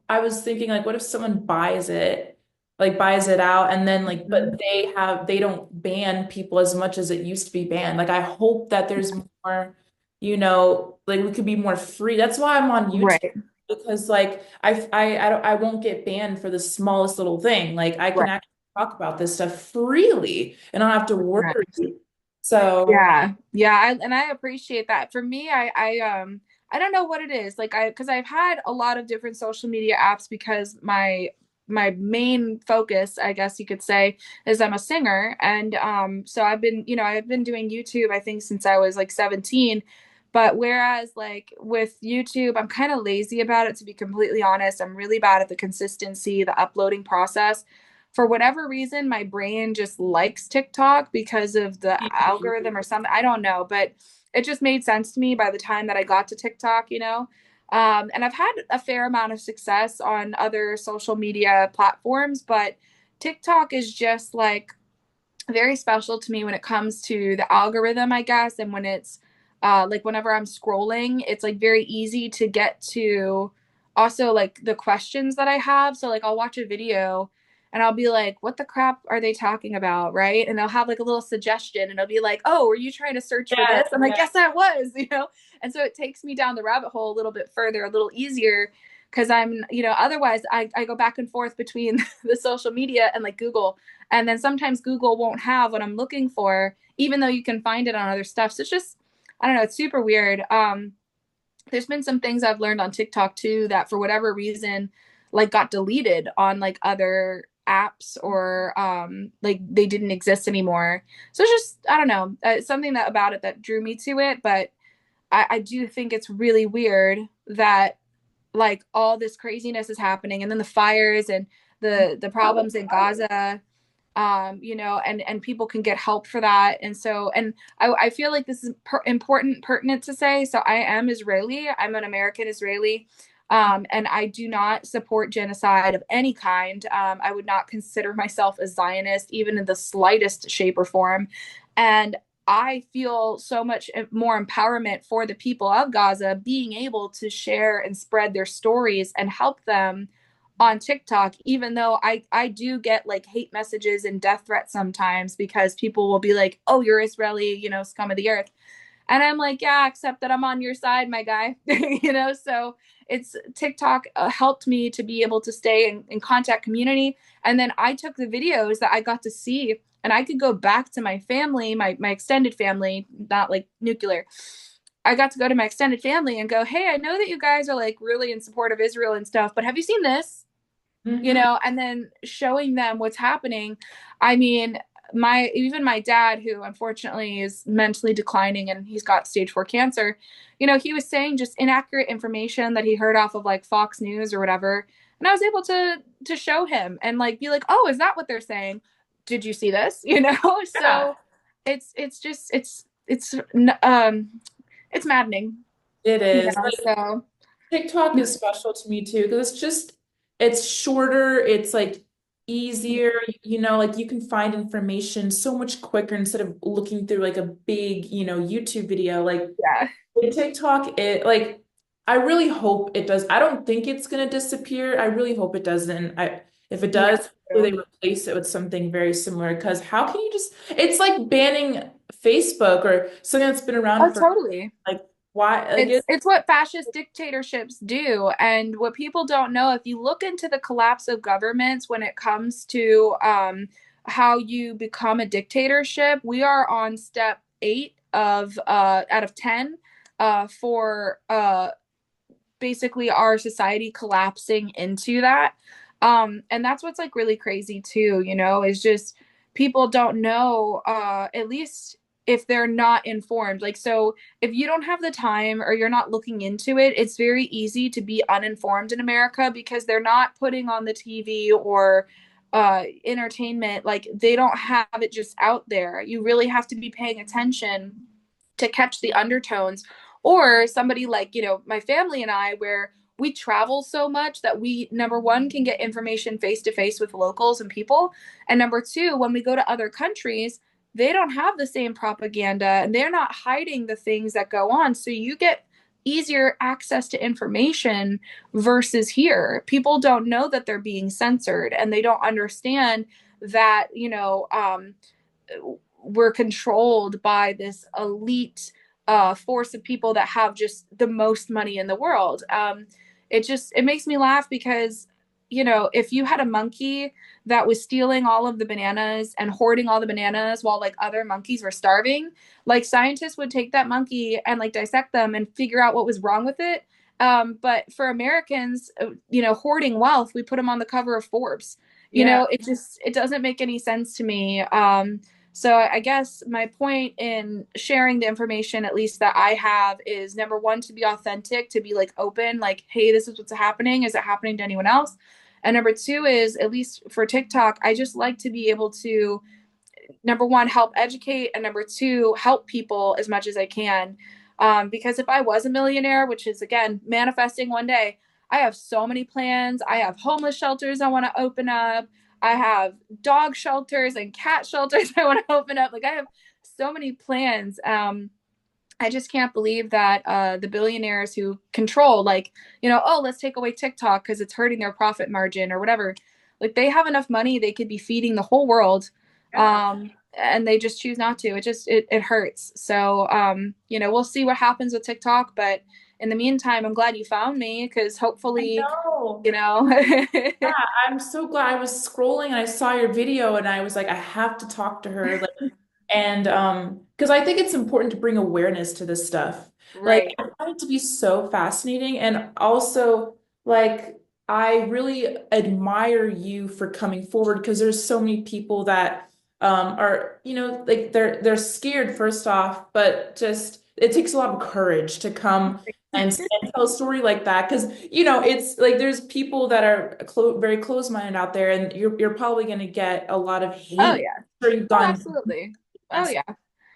I was thinking like, what if someone buys it out, and then like, but Mhm. they don't ban people as much as it used to be banned. Like I hope that there's more, like we could be more free. That's why I'm on YouTube Right. because like I won't get banned for the smallest little thing. Like I can Right. actually talk about this stuff freely and I don't have to Right. worry. So Yeah. Yeah. And I appreciate that. For me, I don't know what it is. Like, because I've had a lot of different social media apps, because my main focus, I guess you could say, is I'm a singer. And so I've been doing YouTube, I think, since I was like 17. But whereas like with YouTube, I'm kind of lazy about it, to be completely honest. I'm really bad at the consistency, the uploading process. For whatever reason, my brain just likes TikTok because of the algorithm or something. I don't know, but it just made sense to me by the time that I got to TikTok. And I've had a fair amount of success on other social media platforms, but TikTok is just like very special to me when it comes to the algorithm, I guess. And when it's like whenever I'm scrolling, it's like very easy to get to also like the questions that I have. So like I'll watch a video and I'll be like, what the crap are they talking about? Right. And I'll have like a little suggestion and it'll be like, oh, were you trying to search for yeah, this? I'm like, yes, I was. And so it takes me down the rabbit hole a little bit further, a little easier. Cause otherwise I go back and forth between the social media and like Google, and then sometimes Google won't have what I'm looking for, even though you can find it on other stuff. So it's just, I don't know, it's super weird. There's been some things I've learned on TikTok too that for whatever reason, like got deleted on like other apps, or like they didn't exist anymore. So it's just, I don't know, something that about it that drew me to it. But I do think it's really weird that like all this craziness is happening, and then the fires and the problems in Gaza, and people can get help for that. And so, and I feel like this is important, pertinent to say. So I am Israeli. I'm an American Israeli. And I do not support genocide of any kind. I would not consider myself a Zionist, even in the slightest shape or form. And I feel so much more empowerment for the people of Gaza being able to share and spread their stories and help them on TikTok, even though I do get like hate messages and death threats sometimes because people will be like, oh, you're Israeli, scum of the earth. And I'm like, yeah, except that I'm on your side, my guy. So it's TikTok helped me to be able to stay in contact community. And then I took the videos that I got to see and I could go back to my family, my extended family, not like nuclear. I got to go to my extended family and go, hey, I know that you guys are like really in support of Israel and stuff, but have you seen this? Hmm. And then showing them what's happening. I mean, my dad, who unfortunately is mentally declining and he's got stage 4 cancer, he was saying just inaccurate information that he heard off of like Fox News or whatever. And I was able to show him and like be like, oh, is that what they're saying? Did you see this? Yeah, So it's just it's maddening. it is. So TikTok is special to me too because it's shorter, it's like easier, like you can find information so much quicker instead of looking through like a big, YouTube video. Like yeah, with TikTok, it like I really hope it does. I don't think it's gonna disappear. I really hope it doesn't. If it yeah. does, hopefully they replace it with something very similar because how can you just it's like banning Facebook or something that's been Oh, around for totally. like why like It's what fascist dictatorships do. And what people don't know, if you look into the collapse of governments when it comes to how you become a dictatorship, we are on step 8 of out of 10 for basically our society collapsing into that. And that's what's like really crazy too, is just people don't know, at least if they're not informed. Like, so if you don't have the time or you're not looking into it, it's very easy to be uninformed in America because they're not putting on the TV or entertainment. Like, they don't have it just out there. You really have to be paying attention to catch the undertones. Or somebody like, my family and I, where we travel so much that we, number one, can get information face to face with locals and people. And number two, when we go to other countries, they don't have the same propaganda and they're not hiding the things that go on. So you get easier access to information versus here. People don't know that they're being censored and they don't understand that, we're controlled by this elite force of people that have just the most money in the world. It makes me laugh because if you had a monkey that was stealing all of the bananas and hoarding all the bananas while like other monkeys were starving, like scientists would take that monkey and like dissect them and figure out what was wrong with it. But for Americans, hoarding wealth, we put them on the cover of Forbes. yeah. It doesn't make any sense to me. So I guess my point in sharing the information, at least that I have, is number one, to be authentic, to be like open, like, hey, this is what's happening. Is it happening to anyone else? And number two is, at least for TikTok, I just like to be able to, number one, help educate, and number two, help people as much as I can. Because if I was a millionaire, which is again manifesting one day, I have so many plans. I have homeless shelters I want to open up. I have dog shelters and cat shelters I want to open up. Like, I have so many plans. I just can't believe that the billionaires who control, like, oh, let's take away TikTok because it's hurting their profit margin or whatever. Like, they have enough money, they could be feeding the whole world. Yeah. And they just choose not to. It hurts. So, we'll see what happens with TikTok. But in the meantime, I'm glad you found me because I hopefully, know. Yeah, I'm so glad I was scrolling and I saw your video and I was like, I have to talk to her. Like, and because I think it's important to bring awareness to this stuff. Like right. I find it to be so fascinating. And also, like, I really admire you for coming forward because there's so many people that are, like they're scared first off, but just it takes a lot of courage to come and tell a story like that because it's like there's people that are very close-minded out there and you're probably going to get a lot of Oh hate. yeah. I'm sure you've Oh, gotten absolutely. Oh yeah.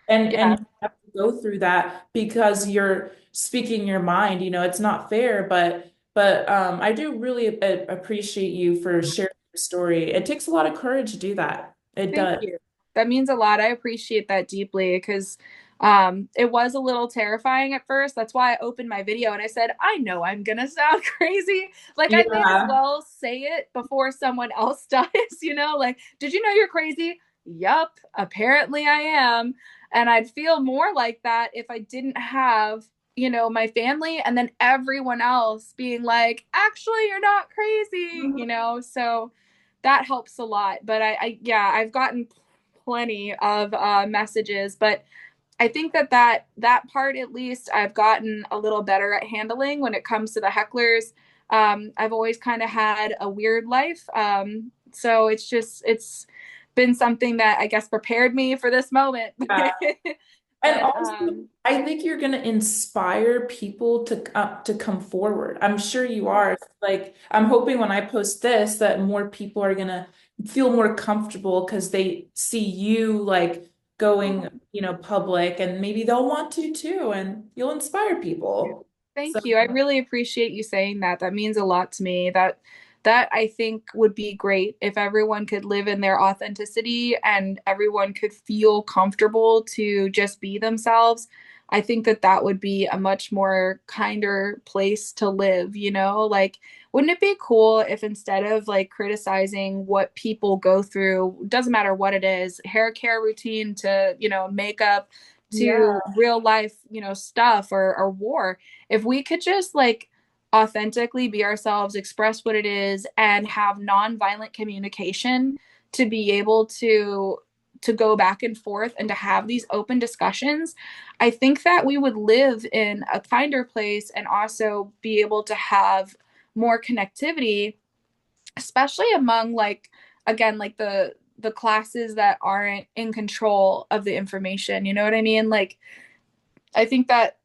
and Yeah. you have to go through that because you're speaking your mind. It's not fair, but I do really appreciate you for sharing your story. It takes a lot of courage to do that. It Thank does. you. That means a lot. I appreciate that deeply because it was a little terrifying at first. That's why I opened my video and I said, I know I'm gonna sound crazy. Like I may as Yeah. well say it before someone else does, Like, did you know you're crazy? Yup, apparently I am. And I'd feel more like that if I didn't have, my family and then everyone else being like, actually, you're not crazy. So that helps a lot. But yeah, I've gotten plenty of messages, but I think that part at least I've gotten a little better at handling when it comes to the hecklers. I've always kind of had a weird life, so it's been something that I guess prepared me for this moment. Yeah. And but also, I think you're going to inspire people to come forward. I'm sure you are. Like, I'm hoping when I post this that more people are going to feel more comfortable because they see you like going, public, and maybe they'll want to too, and you'll inspire people. So, Thank you. I really appreciate you saying that. That means a lot to me. That I think would be great if everyone could live in their authenticity and everyone could feel comfortable to just be themselves. I think that would be a much more kinder place to live. Like, wouldn't it be cool if instead of like criticizing what people go through, doesn't matter what it is, hair care routine to, makeup yeah. to real life, stuff or war, if we could just like authentically be ourselves, express what it is, and have nonviolent communication to be able to go back and forth and to have these open discussions, I think that we would live in a kinder place and also be able to have more connectivity, especially among like again like the classes that aren't in control of the information. You know what I mean? Like I think that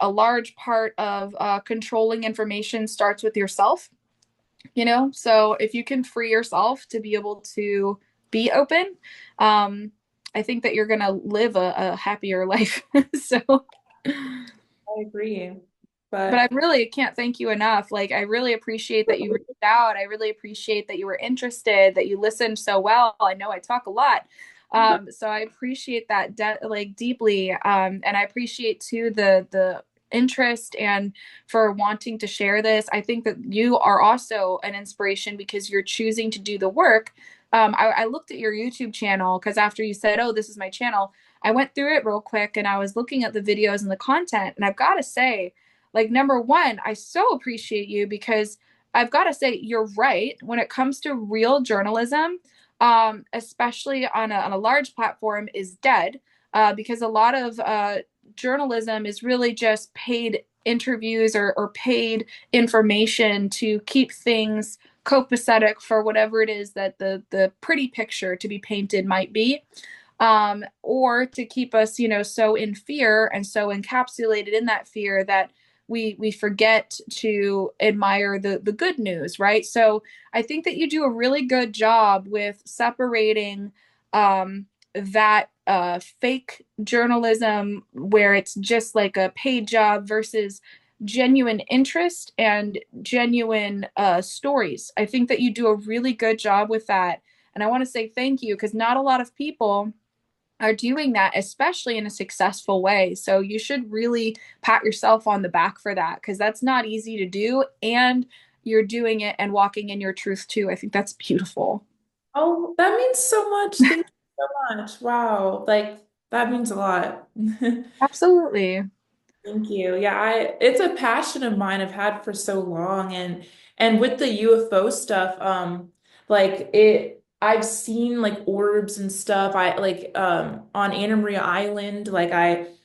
a large part of controlling information starts with yourself. So if you can free yourself to be able to be open, um, I think that you're going to live a happier life. So, I agree. but I But really can't thank you enough. Like, I really appreciate that you reached out. I really appreciate that you were interested, that you listened so well. I know I talk a lot. So I appreciate that like deeply. And I appreciate too the interest and for wanting to share this. I think that you are also an inspiration because you're choosing to do the work. I looked at your YouTube channel because after you said, "Oh, this is my channel," I went through it real quick and I was looking at the videos and the content. And I've got to say, like, number one, I so appreciate you because I've got to say, you're right. When it comes to real journalism, especially on a large platform, is dead because a lot of journalism is really just paid interviews or paid information to keep things copacetic for whatever it is that the pretty picture to be painted might be, or to keep us, so in fear and so encapsulated in that fear that we forget to admire the good news, right? So I think that you do a really good job with separating that fake journalism where it's just like a paid job versus genuine interest and genuine stories. I think that you do a really good job with that. And I want to say thank you because not a lot of people are doing that, especially in a successful way. So you should really pat yourself on the back for that because that's not easy to do. And you're doing it and walking in your truth too. I think that's beautiful. oh, that means so much. Thank you so much. Wow. Like that means a lot. Absolutely. Thank you. Yeah, it's a passion of mine I've had for so long, and with the UFO stuff, like I've seen like orbs and stuff. I like on Anna Maria Island, like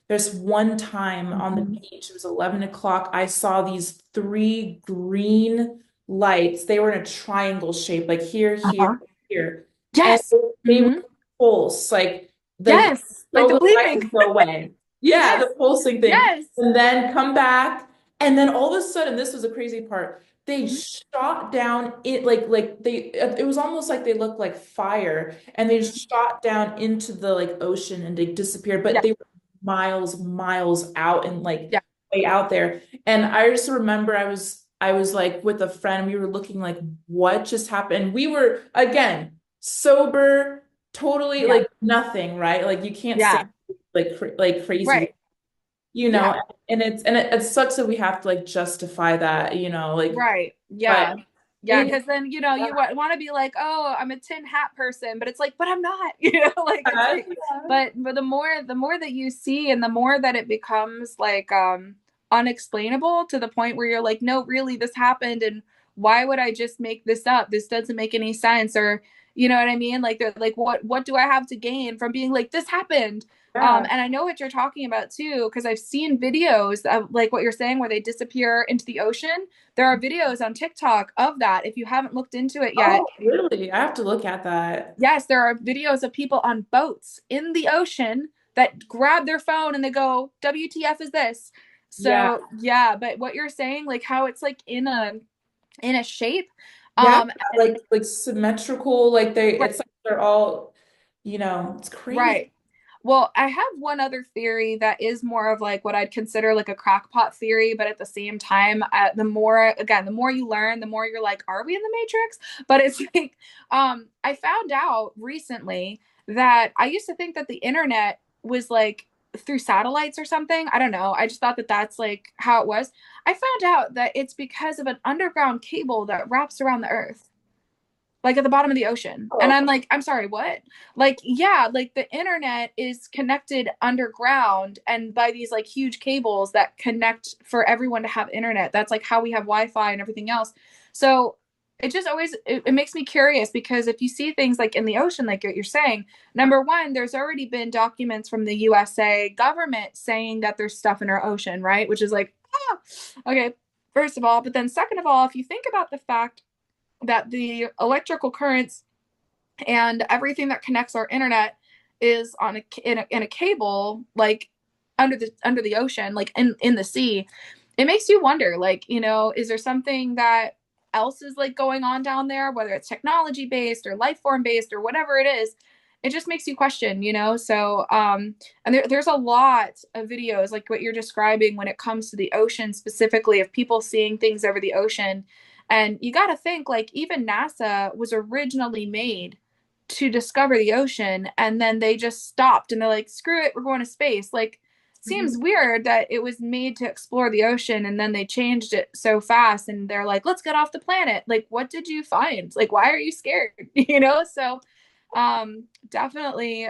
there's one time on the Mhm. beach, it was 11 o'clock, I saw these three green lights. They were in a triangle shape, like here, here, Uh-huh. here. And Yes. they would Hmm. pulse, like Yes. Like show the the light bleeping. and go away. Yeah, Yes. the pulsing thing. Yes. And then come back. And then all of a sudden, this was a crazy part. They Mhm. shot down it like they it was almost like they looked like fire and they Mhm. shot down into the like ocean and they disappeared, but Yeah. they were miles out and like Yeah. way out there. And I just remember I was like with a friend, we were looking like what just happened? We were again sober, totally Yeah. like nothing, right? Like you can't say Yeah. like crazy, Right. you know, Yeah. and it sucks that we have to like justify that, like, Right. but Yeah. Yeah. it, Because then, yeah, you want to be like, oh, I'm a tin hat person, but it's like, but I'm not, like it's yeah, like, but the more that you see and the more that it becomes like, unexplainable to the point where you're like, no, really, this happened. And why would I just make this up? This doesn't make any sense. Or, you know what I mean? Like, they're like, what do I have to gain from being like, this happened? yeah. And I know what you're talking about too, because I've seen videos of like what you're saying where they disappear into the ocean. There are videos on TikTok of that if you haven't looked into it yet. Oh, really? I have to look at that. Yes, there are videos of people on boats in the ocean that grab their phone and they go, WTF is this? Yeah. So, yeah, but what you're saying, like how it's like in a shape, Yeah, and like symmetrical, like right, it's like they're all, it's crazy. right. Well, I have one other theory that is more of like what I'd consider like a crackpot theory, but at the same time, the more you learn, the more you're like, are we in the Matrix? But it's like, I found out recently that I used to think that the internet was like through satellites or something. I don't know. I just thought that that's like how it was. I found out that it's because of an underground cable that wraps around the Earth, like at the bottom of the ocean. And Oh, I'm like, I'm sorry, what? Like, yeah, like the internet is connected underground and by these like huge cables that connect for everyone to have internet. That's like how we have Wi-Fi and everything else. So it just always it makes me curious because if you see things like in the ocean, like you're saying, number one, there's already been documents from the USA government saying that there's stuff in our ocean, right? Which is like, okay, first of all, but then second of all, if you think about the fact that the electrical currents and everything that connects our internet is on in a cable, like under the ocean, like in the sea. It makes you wonder, like, is there something that else is like going on down there, whether it's technology based or life form based or whatever it is. It just makes you question, so and there's a lot of videos like what you're describing when it comes to the ocean, specifically of people seeing things over the ocean. And you got to think, like, even NASA was originally made to discover the ocean, and then they just stopped and they're like, screw it, we're going to space. Like, mhm. seems weird that it was made to explore the ocean and then they changed it so fast and they're like, let's get off the planet. Like, what did you find? Like, why are you scared? So definitely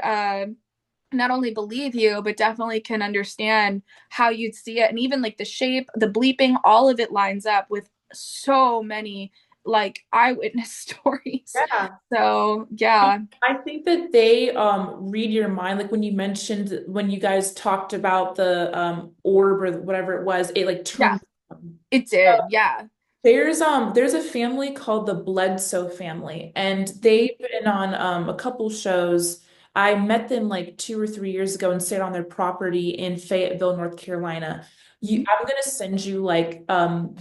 not only believe you, but definitely can understand how you'd see it. And even like the shape, the bleeping, all of it lines up with so many like eyewitness stories. Yeah. So yeah. I think that they read your mind, like when you mentioned when you guys talked about the orb or whatever it was, it like Yeah, turned. it did. Yeah. There's a family called the Bledsoe family, and they've been on a couple shows. I met them like 2 or 3 years ago and stayed on their property in Fayetteville, North Carolina. I'm gonna send you like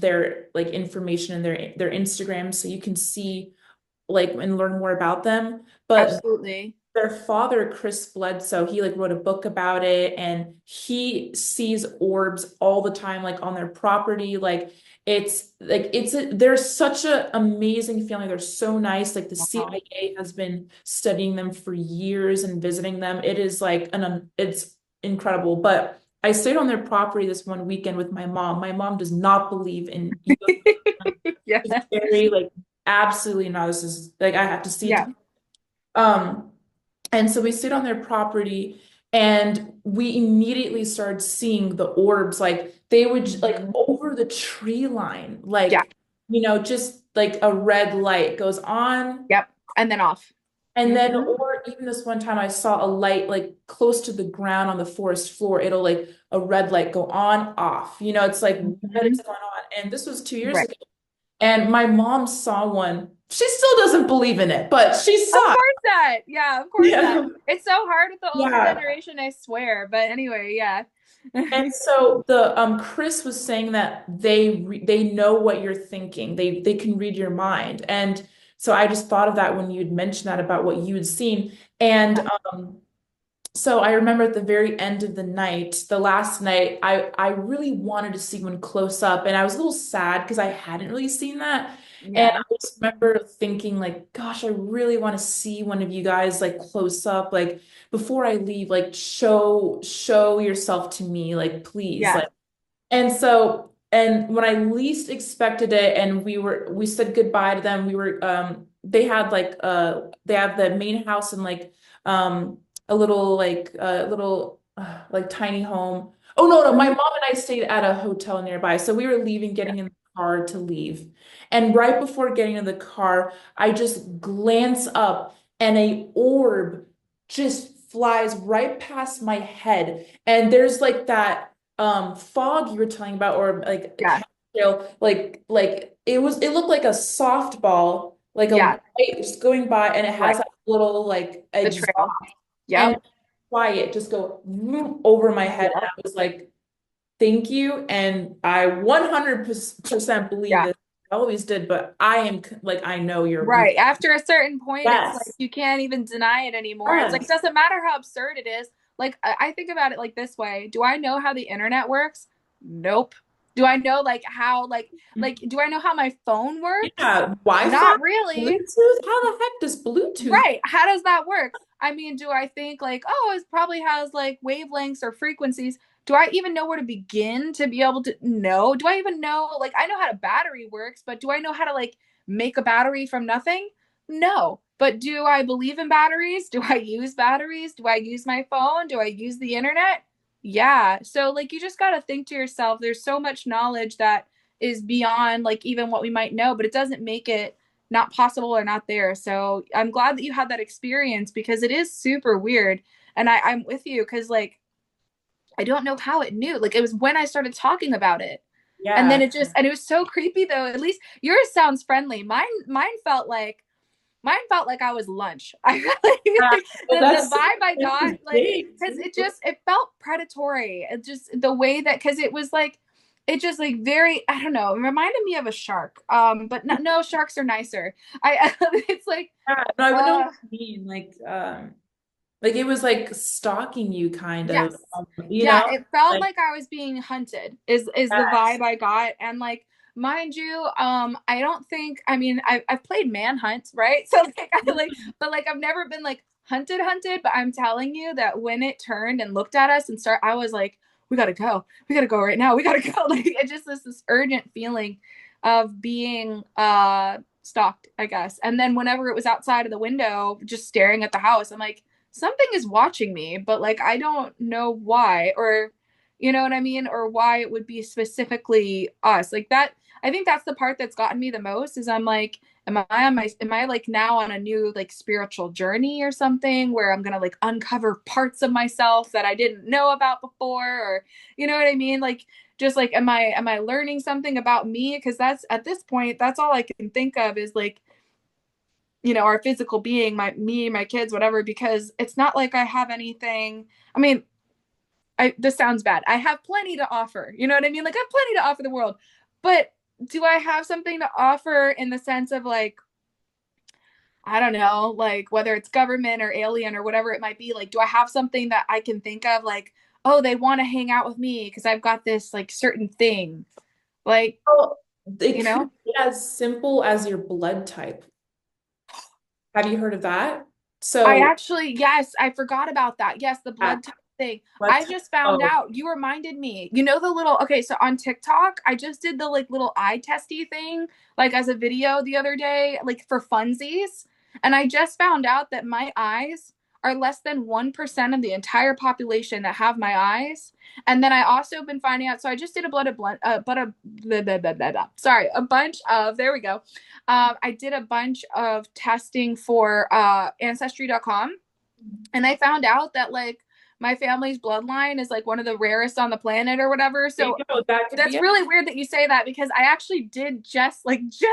their like information and their Instagram so you can see like and learn more about them. But Absolutely. their father, Chris Bledsoe, he like wrote a book about it and he sees orbs all the time, like on their property. They're such an amazing family. They're so nice. Like the Wow. CIA has been studying them for years and visiting them. It is like it's incredible. But I stayed on their property this one weekend with my mom. My mom does not believe in UFOs. Yeah. It's very like absolutely not. This is like I have to see it. Yeah. Um, and so we stayed on their property and we immediately started seeing the orbs. Like they would like Mhm. over the tree line, Yeah. just like a red light goes on. Yep. And then off. And then, Hmm. or even this one time I saw a light like close to the ground on the forest floor. It'll like a red light go on, off. It's like, what is Hmm. going on? And this was 2 years Right. ago. And my mom saw one. She still doesn't believe in it, but she Of saw it. course that. Yeah, of course that. Yeah. It's so hard with the older Yeah. generation, I swear. But anyway, yeah. And so the Chris was saying that they know what you're thinking. They can read your mind. And so I just thought of that when you'd mentioned that about what you had seen. And so I remember at the very end of the night, the last night, I really wanted to see one close up, and I was a little sad because I hadn't really seen that. And Yeah. I just remember thinking like, gosh, I really want to see one of you guys like close up, like before I leave, like show yourself to me, like please. Yeah. Like and so, and when I least expected it, and we said goodbye to them, they had they have the main house and um, a little, like tiny home. Oh, no, my mom Mhm. and I stayed at a hotel nearby. So we were leaving, Yeah. getting in the car to leave. And right before getting in the car, I just glance up and a orb just flies right past my head. And there's like that fog you were telling about, or like a Yeah. chemtrail, it looked like a softball, like a Yeah. light just going by, and it has Right. that little like The exhaust, trail. and Yep. quiet just go vroom over my head, and Yep. I was like, thank you. And I 100% believe Yeah. it. I always did, but like, I know you're real. Right. After a certain point, it's like Yes. you can't even deny it anymore. It's like it Yes. doesn't matter how absurd it is. Like I think about it like this way. Do I know how the internet works? Nope. Do I know like how like do I know how my phone works? Yeah. Wi-Fi, Not really. Bluetooth. How the heck does Bluetooth? Right. How does that work? I mean, do I think like, oh, it probably has like wavelengths or frequencies? Do I even know where to begin to be able to know? Do I even know? Like, I know how a battery works, but do I know how to like make a battery from nothing? No. But do I believe in batteries? Do I use batteries? Do I use my phone? Do I use the internet? Yeah. So, like, you just got to think to yourself, there's so much knowledge that is beyond like even what we might know, but it doesn't make it not possible or not there. So I'm glad that you had that experience because it is super weird. And I'm with you because like I don't know how it knew. Like it was when I started talking about it. And then Yeah. it just and it was so creepy though. At least yours sounds friendly. Mine felt like I was lunch. I like Well, the vibe I that's got, the like, thing. because it felt predatory. It just the way that because it was like it just like very I don't know. It reminded me of a shark. But not, no sharks are nicer. I it's like Yeah, no, I would know what uh you mean. Like it was like stalking you, kind of. yes. You Yeah, know? it felt Like, like I was being hunted is the yes. vibe I got. And like mind you, I don't think I mean I've played manhunt, right? So like I like but like I've never been like hunted, but I'm telling you that when it turned and looked at us and start I was like, we gotta go. We gotta go right now. We gotta go. Like it just this urgent feeling of being stalked, I guess. And then whenever it was outside of the window, just staring at the house, I'm like, something is watching me, but like I don't know why or you know what I mean or why it would be specifically us. Like that I think that's the part that's gotten me the most is I'm like am I like now on a new like spiritual journey or something where I'm going to like uncover parts of myself that I didn't know about before or you know what I mean? Like just like am I learning something about me because that's at this point that's all I can think of is like you know our physical being my kids whatever because it's not like I have anything I mean I this sounds bad I have plenty to offer you know what I mean like I have plenty to offer the world but do I have something to offer in the sense of like I don't know like whether it's government or alien or whatever it might be like do I have something that I can think of like oh they want to hang out with me because I've got this like certain thing like Well, you it could know be as simple as your blood type. Have you heard of that? I So, actually, yes, I forgot about that. Yes, the yeah, blood type thing. blood I type just found O. out. You reminded me. You know the little okay, so on TikTok, I just did the like little eye testy thing, like as a video the other day, like for funsies. And I just found out that my eyes are less than 1% of the entire population that have my eyes. And then I also been finding out, so I just did a blood of blood, but a blah, blah, blah, blah, blah. Sorry, a bunch of there we go. I did a bunch of testing for ancestry.com and I found out that like my family's bloodline is like one of the rarest on the planet or whatever. There you So go. That could be that's it. really weird that you say that because I actually did just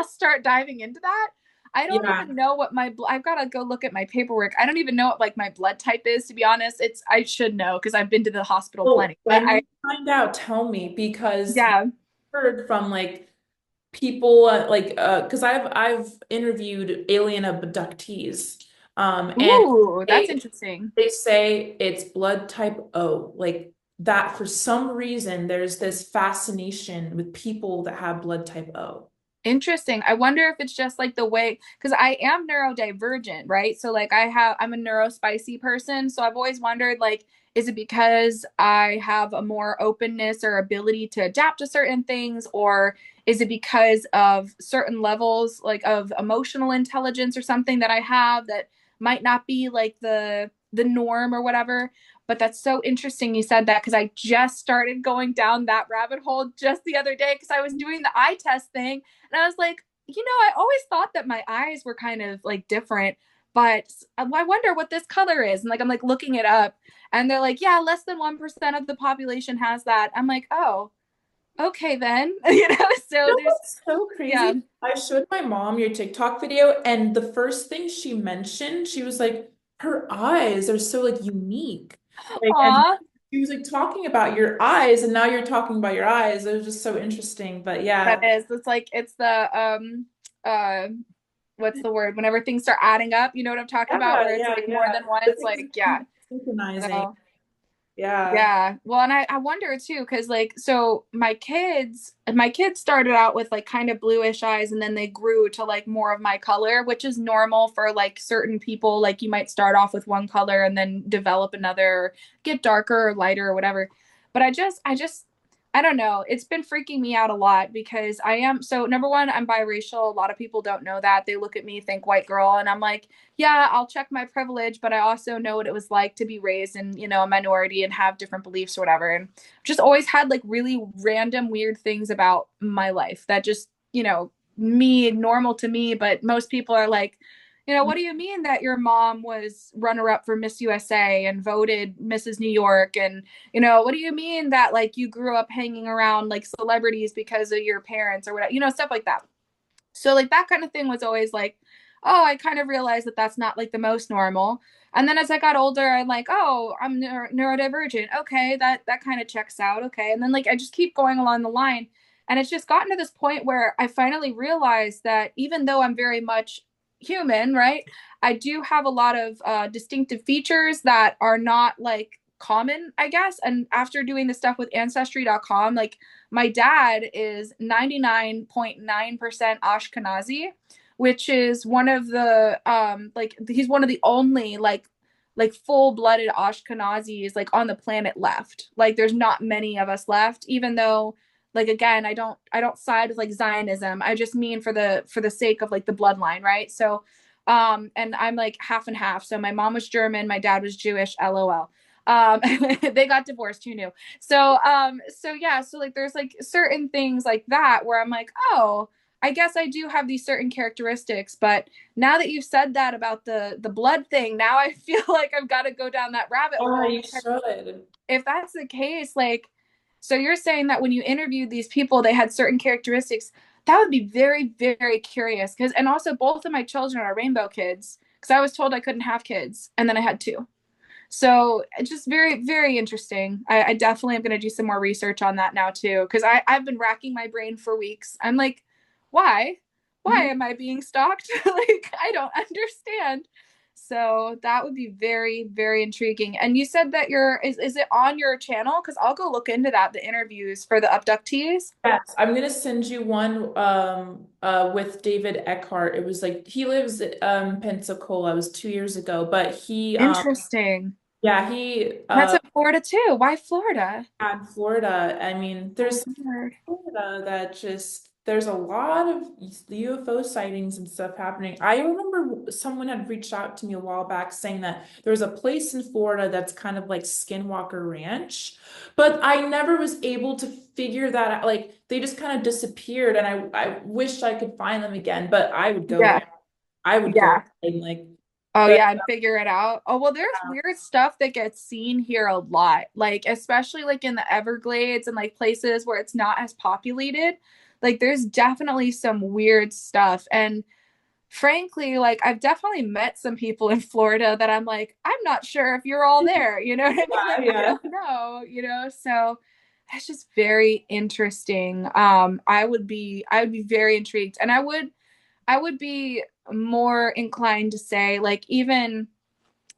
start diving into that. I don't Yeah. even know what I've got to go look at my paperwork. I don't even know what like my blood type is to be honest. It's I should know because I've been to the hospital Well, plenty. But when I you find out, tell me, because I've yeah. heard from like people because I've interviewed alien abductees, and Ooh, that's they interesting. they say it's blood type O, like that. For some reason there's this fascination with people that have blood type O. Interesting. I wonder if it's just like the way, because I am neurodivergent, right? So like I'm a neurospicy person. So I've always wondered, like, is it because I have a more openness or ability to adapt to certain things, or is it because of certain levels like of emotional intelligence or something that I have that might not be like the norm or whatever? But that's so interesting you said that because I just started going down that rabbit hole just the other day because I was doing the eye test thing and I was like, I always thought that my eyes were kind of like different, but I wonder what this color is. And like, I'm like looking it up and they're like, yeah, less than 1% of the population has that. I'm like, oh, okay, then, so You know there's, what's so yeah. crazy? I showed my mom your TikTok video, and the first thing she mentioned, she was like, her eyes are so like unique. Like, and Aw, she was like talking about your eyes, and now you're talking about your eyes. It was just so interesting. But that yeah. is, it's like, it's the, uh, what's the word? Whenever things start adding up, you know what I'm talking about? Yeah, Where it's yeah, like more yeah. than one, The it's things like, yeah. synchronizing. So Yeah. yeah. Well, and I wonder too, because like, so my kids started out with like kind of bluish eyes and then they grew to like more of my color, which is normal for like certain people. Like you might start off with one color and then develop another, or get darker or lighter or whatever. But I don't know. It's been freaking me out a lot because so number one, I'm biracial. A lot of people don't know that. They look at me, think white girl, and I'm like, yeah, I'll check my privilege, but I also know what it was like to be raised in, a minority and have different beliefs or whatever. And just always had like really random, weird things about my life that just, me, normal to me, but most people are like, what do you mean that your mom was runner up for Miss USA and voted Mrs. New York? And, what do you mean that like you grew up hanging around like celebrities because of your parents or whatever, stuff like that. So like that kind of thing was always like, oh, I kind of realized that that's not like the most normal. And then as I got older, I'm like, oh, I'm neurodivergent. Okay, that kind of checks out. Okay, and then like I just keep going along the line, and it's just gotten to this point where I finally realized that even though I'm very much human, right, I do have a lot of distinctive features that are not like common, I guess. And after doing the stuff with ancestry.com, like my dad is 99.9% Ashkenazi, which is one of the like he's one of the only like full-blooded Ashkenazis like on the planet left. Like there's not many of us left, even though like again, I don't side with like Zionism. I just mean for the sake of like the bloodline, right? So and I'm like half and half. So my mom was German, my dad was Jewish, LOL. They got divorced, who knew? So yeah, so like there's like certain things like that where I'm like, oh, I guess I do have these certain characteristics, but now that you've said that about the blood thing, now I feel like I've got to go down that rabbit Oh, hole you because should. if that's the case, like, so you're saying that when you interviewed these people, they had certain characteristics. That would be very, very curious. Because, and also, both of my children are rainbow kids. Because I was told I couldn't have kids, and then I had two. So it's just very, very interesting. I definitely am going to do some more research on that now too, because I've been racking my brain for weeks. I'm like, why? Why am I being stalked? Like, I don't understand. So that would be very, very intriguing. And you said that is it on your channel? Because I'll go look into that, the interviews for the abductees. Yes, I'm gonna send you one with David Eckhart. It was like he lives Pensacola. It was 2 years ago, but he Interesting. yeah, he That's in Florida too. Why Florida? in Florida. I mean, Oh, there's weird. Florida that just there's a lot of UFO sightings and stuff happening. I remember someone had reached out to me a while back saying that there's a place in Florida that's kind of like Skinwalker Ranch, but I never was able to figure that out. Like they just kind of disappeared, and I wish I could find them again, but I would go Yeah. there. I would go Yeah. and like, Oh but yeah, and figure it out. Oh well, there's weird stuff that gets seen here a lot. Like especially like in the Everglades and like places where it's not as populated. Like there's definitely some weird stuff. And frankly, like I've definitely met some people in Florida that I'm like, I'm not sure if you're all there. You know what I mean? Like I yeah. don't know. So that's just very interesting. I would be very intrigued. And I would be more inclined to say like even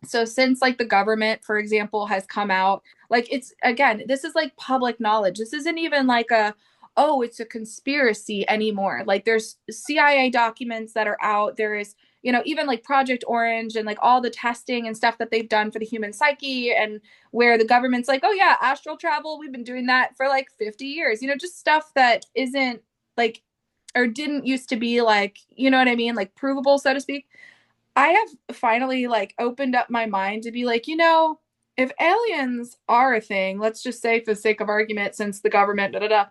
so since like the government for example has come out like it's again this is like public knowledge. This isn't even like a oh, it's a conspiracy anymore. Like there's CIA documents that are out. There is, even like Project Orange and like all the testing and stuff that they've done for the human psyche, and where the government's like, oh yeah, astral travel, we've been doing that for like 50 years. Just stuff that isn't like, or didn't used to be like, you know what I mean? Like provable, so to speak. I have finally like opened up my mind to be like, if aliens are a thing, let's just say for the sake of argument, since the government, da da da,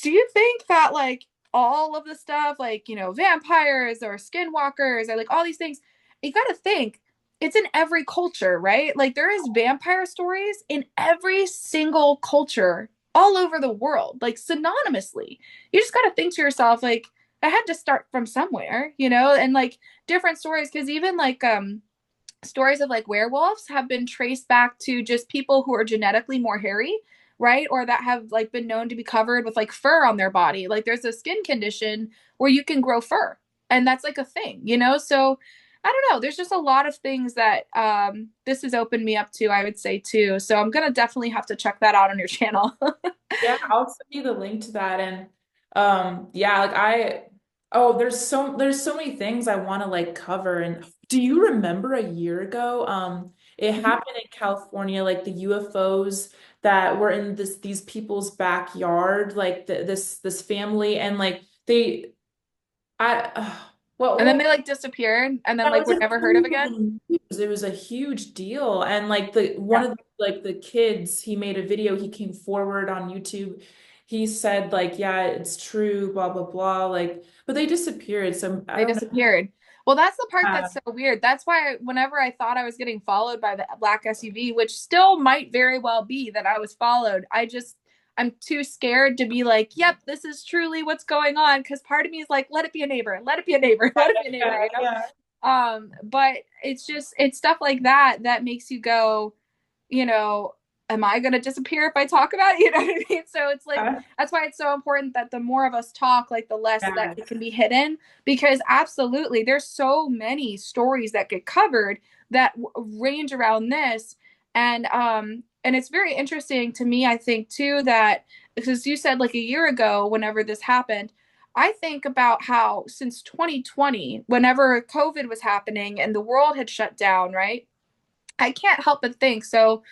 do you think that like all of the stuff, like, vampires or skinwalkers or like all these things, you got to think it's in every culture, right? Like there is vampire stories in every single culture all over the world, like synonymously. You just got to think to yourself, like, I had to start from somewhere, and like different stories. Cause even like, stories of like werewolves have been traced back to just people who are genetically more hairy, right? Or that have like been known to be covered with like fur on their body. Like there's a skin condition where you can grow fur, and that's like a thing, So I don't know. There's just a lot of things that this has opened me up to, I would say too. So I'm gonna definitely have to check that out on your channel. Yeah, I'll send you the link to that. And yeah, like I oh, there's so many things I want to like cover. And do you remember a year ago? It happened in California, like the UFOs that were in these people's backyard, like this family, and like they I And then what they like disappeared, and then that like was were a never heard of again. huge news. It was a huge deal. And like the one Yeah, of the kids, he made a video, he came forward on YouTube. He said like, yeah, it's true, blah blah blah. Like, but they disappeared. So I they don't know. disappeared. Well, that's the part Uh, that's so weird. That's why whenever I thought I was getting followed by the black SUV, which still might very well be that I was followed, I'm too scared to be like, yep, this is truly what's going on. Cause part of me is like, let it be a neighbor, let it be a neighbor, let it be a neighbor, yeah, yeah. But it's stuff like that that makes you go, you know, am I going to disappear if I talk about it? You know what I mean? So it's like, that's why it's so important that the more of us talk, like the less that Yeah. it can be hidden, because absolutely there's so many stories that get covered that range around this. And it's very interesting to me, I think too, that because you said like a year ago, whenever this happened, I think about how since 2020, whenever COVID was happening and the world had shut down, right? I can't help but think. So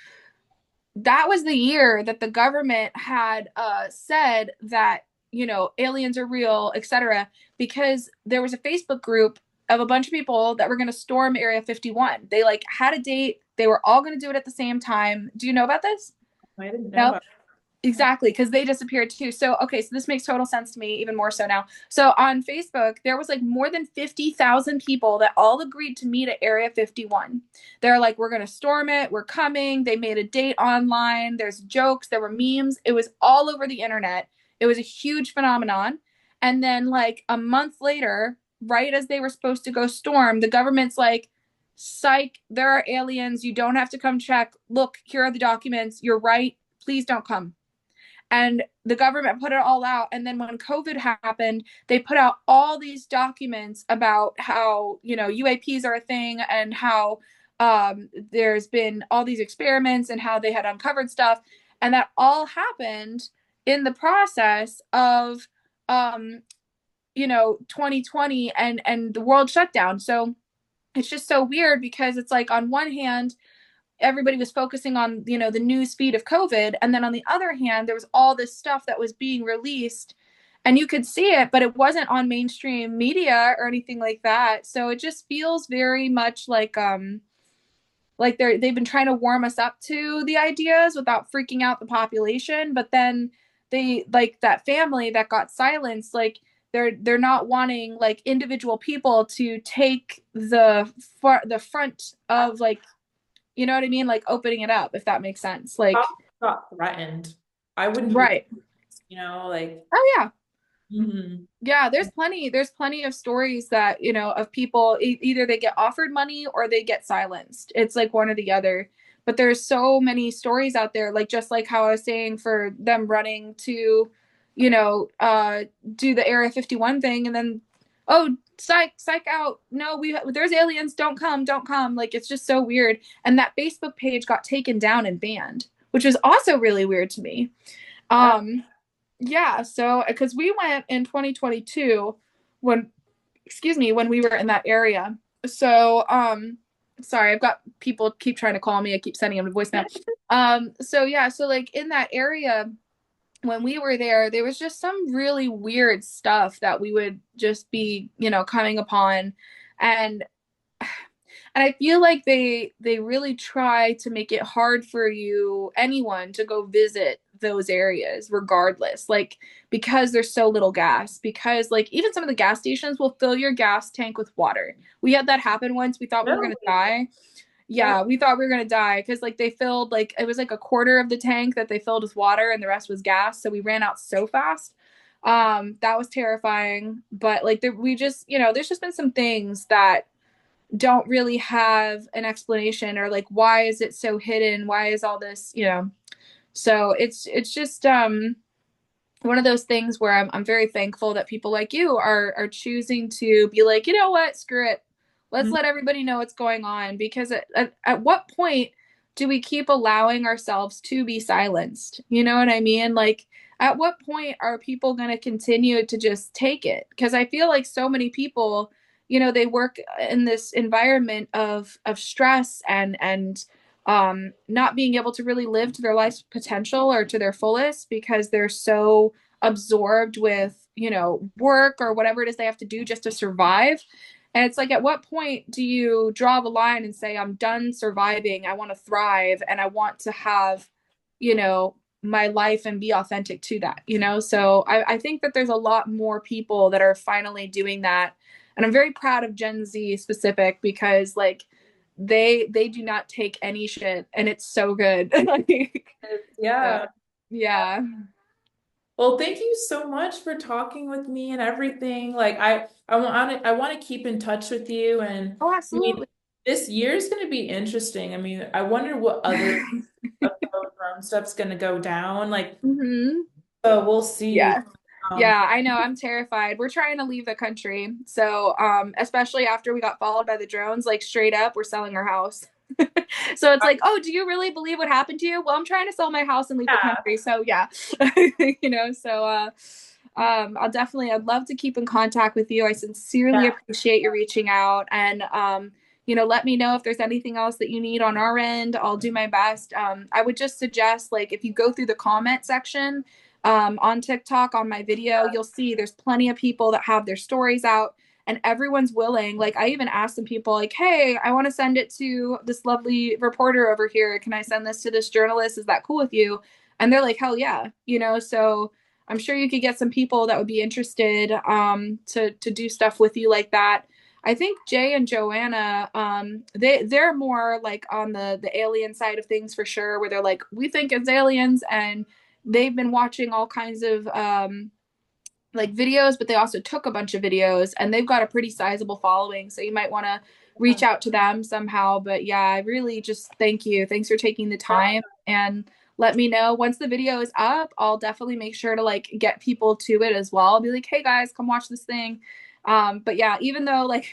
that was the year that the government had said that, aliens are real, etc., because there was a Facebook group of a bunch of people that were going to storm Area 51. They like had a date. They were all going to do it at the same time. Do you know about this? I didn't know No? about that. Exactly, because they disappeared too. So, okay, so this makes total sense to me, even more so now. So, on Facebook, there was like more than 50,000 people that all agreed to meet at Area 51. They're like, we're going to storm it. We're coming. They made a date online. There's jokes. There were memes. It was all over the internet. It was a huge phenomenon. And then, like, a month later, right as they were supposed to go storm, the government's like, psych, there are aliens. You don't have to come check. Look, here are the documents. You're right. Please don't come. And the government put it all out. And then when COVID happened, they put out all these documents about how, UAPs are a thing, and how there's been all these experiments and how they had uncovered stuff. And that all happened in the process of, 2020 and the world shut down. So it's just so weird, because it's like on one hand, everybody was focusing on, the news feed of COVID, and then on the other hand, there was all this stuff that was being released, and you could see it, but it wasn't on mainstream media or anything like that. So it just feels very much like they've been trying to warm us up to the ideas without freaking out the population. But then they, like that family that got silenced, like they're not wanting like individual people to take the front of, like, you know what I mean? Like opening it up, if that makes sense. I Like, got threatened. I wouldn't be, right. like, Oh yeah. mhm. Yeah, there's plenty of stories that, of people either they get offered money or they get silenced. It's like one or the other. But there's so many stories out there, like just like how I was saying for them running to, do the Area 51 thing, and then, oh, psych out. No, there's aliens, don't come, don't come. Like it's just so weird. And that Facebook page got taken down and banned, which is also really weird to me. Yeah. Um Yeah, so because we went in 2022 when, excuse me, when we were in that area. So, sorry, I've got people keep trying to call me. I keep sending them a voicemail. So yeah, so like in that area when we were there, there was just some really weird stuff that we would just be, coming upon. And I feel like they really try to make it hard for anyone to go visit those areas regardless, like because there's so little gas, because like even some of the gas stations will fill your gas tank with water. We had that happen once. We thought we were going to Really? die. Oh, Yeah, we thought we were going to die because like they filled, like it was like a quarter of the tank that they filled with water and the rest was gas, so we ran out so fast. That was terrifying. But like we just, there's just been some things that don't really have an explanation, or like why is it so hidden, why is all this, so it's just one of those things where I'm very thankful that people like you are choosing to be like, you know what, screw it, let's mhm. let everybody know what's going on. Because at what point do we keep allowing ourselves to be silenced? You know what I mean? Like, at what point are people going to continue to just take it? Because I feel like so many people, they work in this environment of stress and not being able to really live to their life's potential or to their fullest because they're so absorbed with, work or whatever it is they have to do just to survive. And it's like, at what point do you draw the line and say, I'm done surviving, I want to thrive, and I want to have, you know, my life and be authentic to that, So I think that there's a lot more people that are finally doing that. And I'm very proud of Gen Z specific because like they do not take any shit and it's so good. Like, Yeah. yeah. Well, thank you so much for talking with me and everything. Like I want to keep in touch with you, and Oh, I mean absolutely. this year is going to be interesting. I mean, I wonder what other stuff's going to go down. Like, Hmm. so we'll see. Yeah. Um, Yeah, I know. I'm terrified. We're trying to leave the country. So, especially after we got followed by the drones, like straight up, we're selling our house. So it's like, oh, do you really believe what happened to you? Well, I'm trying to sell my house and leave the yeah. country. So yeah, so I'd love to keep in contact with you. I sincerely Yeah. appreciate you reaching out, and let me know if there's anything else that you need on our end. I'll do my best. I would just suggest, like, if you go through the comment section on TikTok on my video, you'll see there's plenty of people that have their stories out and everyone's willing. Like, I even asked some people, like, hey, I want to send it to this lovely reporter over here. Can I send this to this journalist? Is that cool with you? And they're like, hell yeah, so I'm sure you could get some people that would be interested to do stuff with you like that. I think Jay and Joanna, they're more like on the alien side of things for sure, where they're like, we think it's aliens, and they've been watching all kinds of like videos, but they also took a bunch of videos and they've got a pretty sizable following. So you might want to reach out to them somehow. But yeah, I really just thank you. Thanks for taking the time, and let me know once the video is up. I'll definitely make sure to like get people to it as well. I'll be like, hey guys, come watch this thing. But yeah, even though like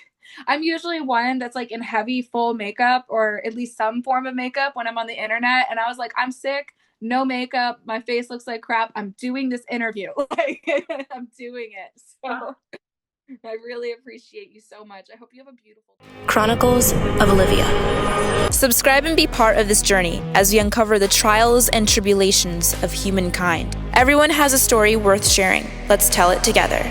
I'm usually one that's like in heavy full makeup or at least some form of makeup when I'm on the internet, and I was like, I'm sick, no makeup, my face looks like crap, I'm doing this interview. Like, I'm doing it. So I really appreciate you so much. I hope you have a beautiful day. Chronicles of Olivia. Subscribe and be part of this journey as we uncover the trials and tribulations of humankind. Everyone has a story worth sharing. Let's tell it together.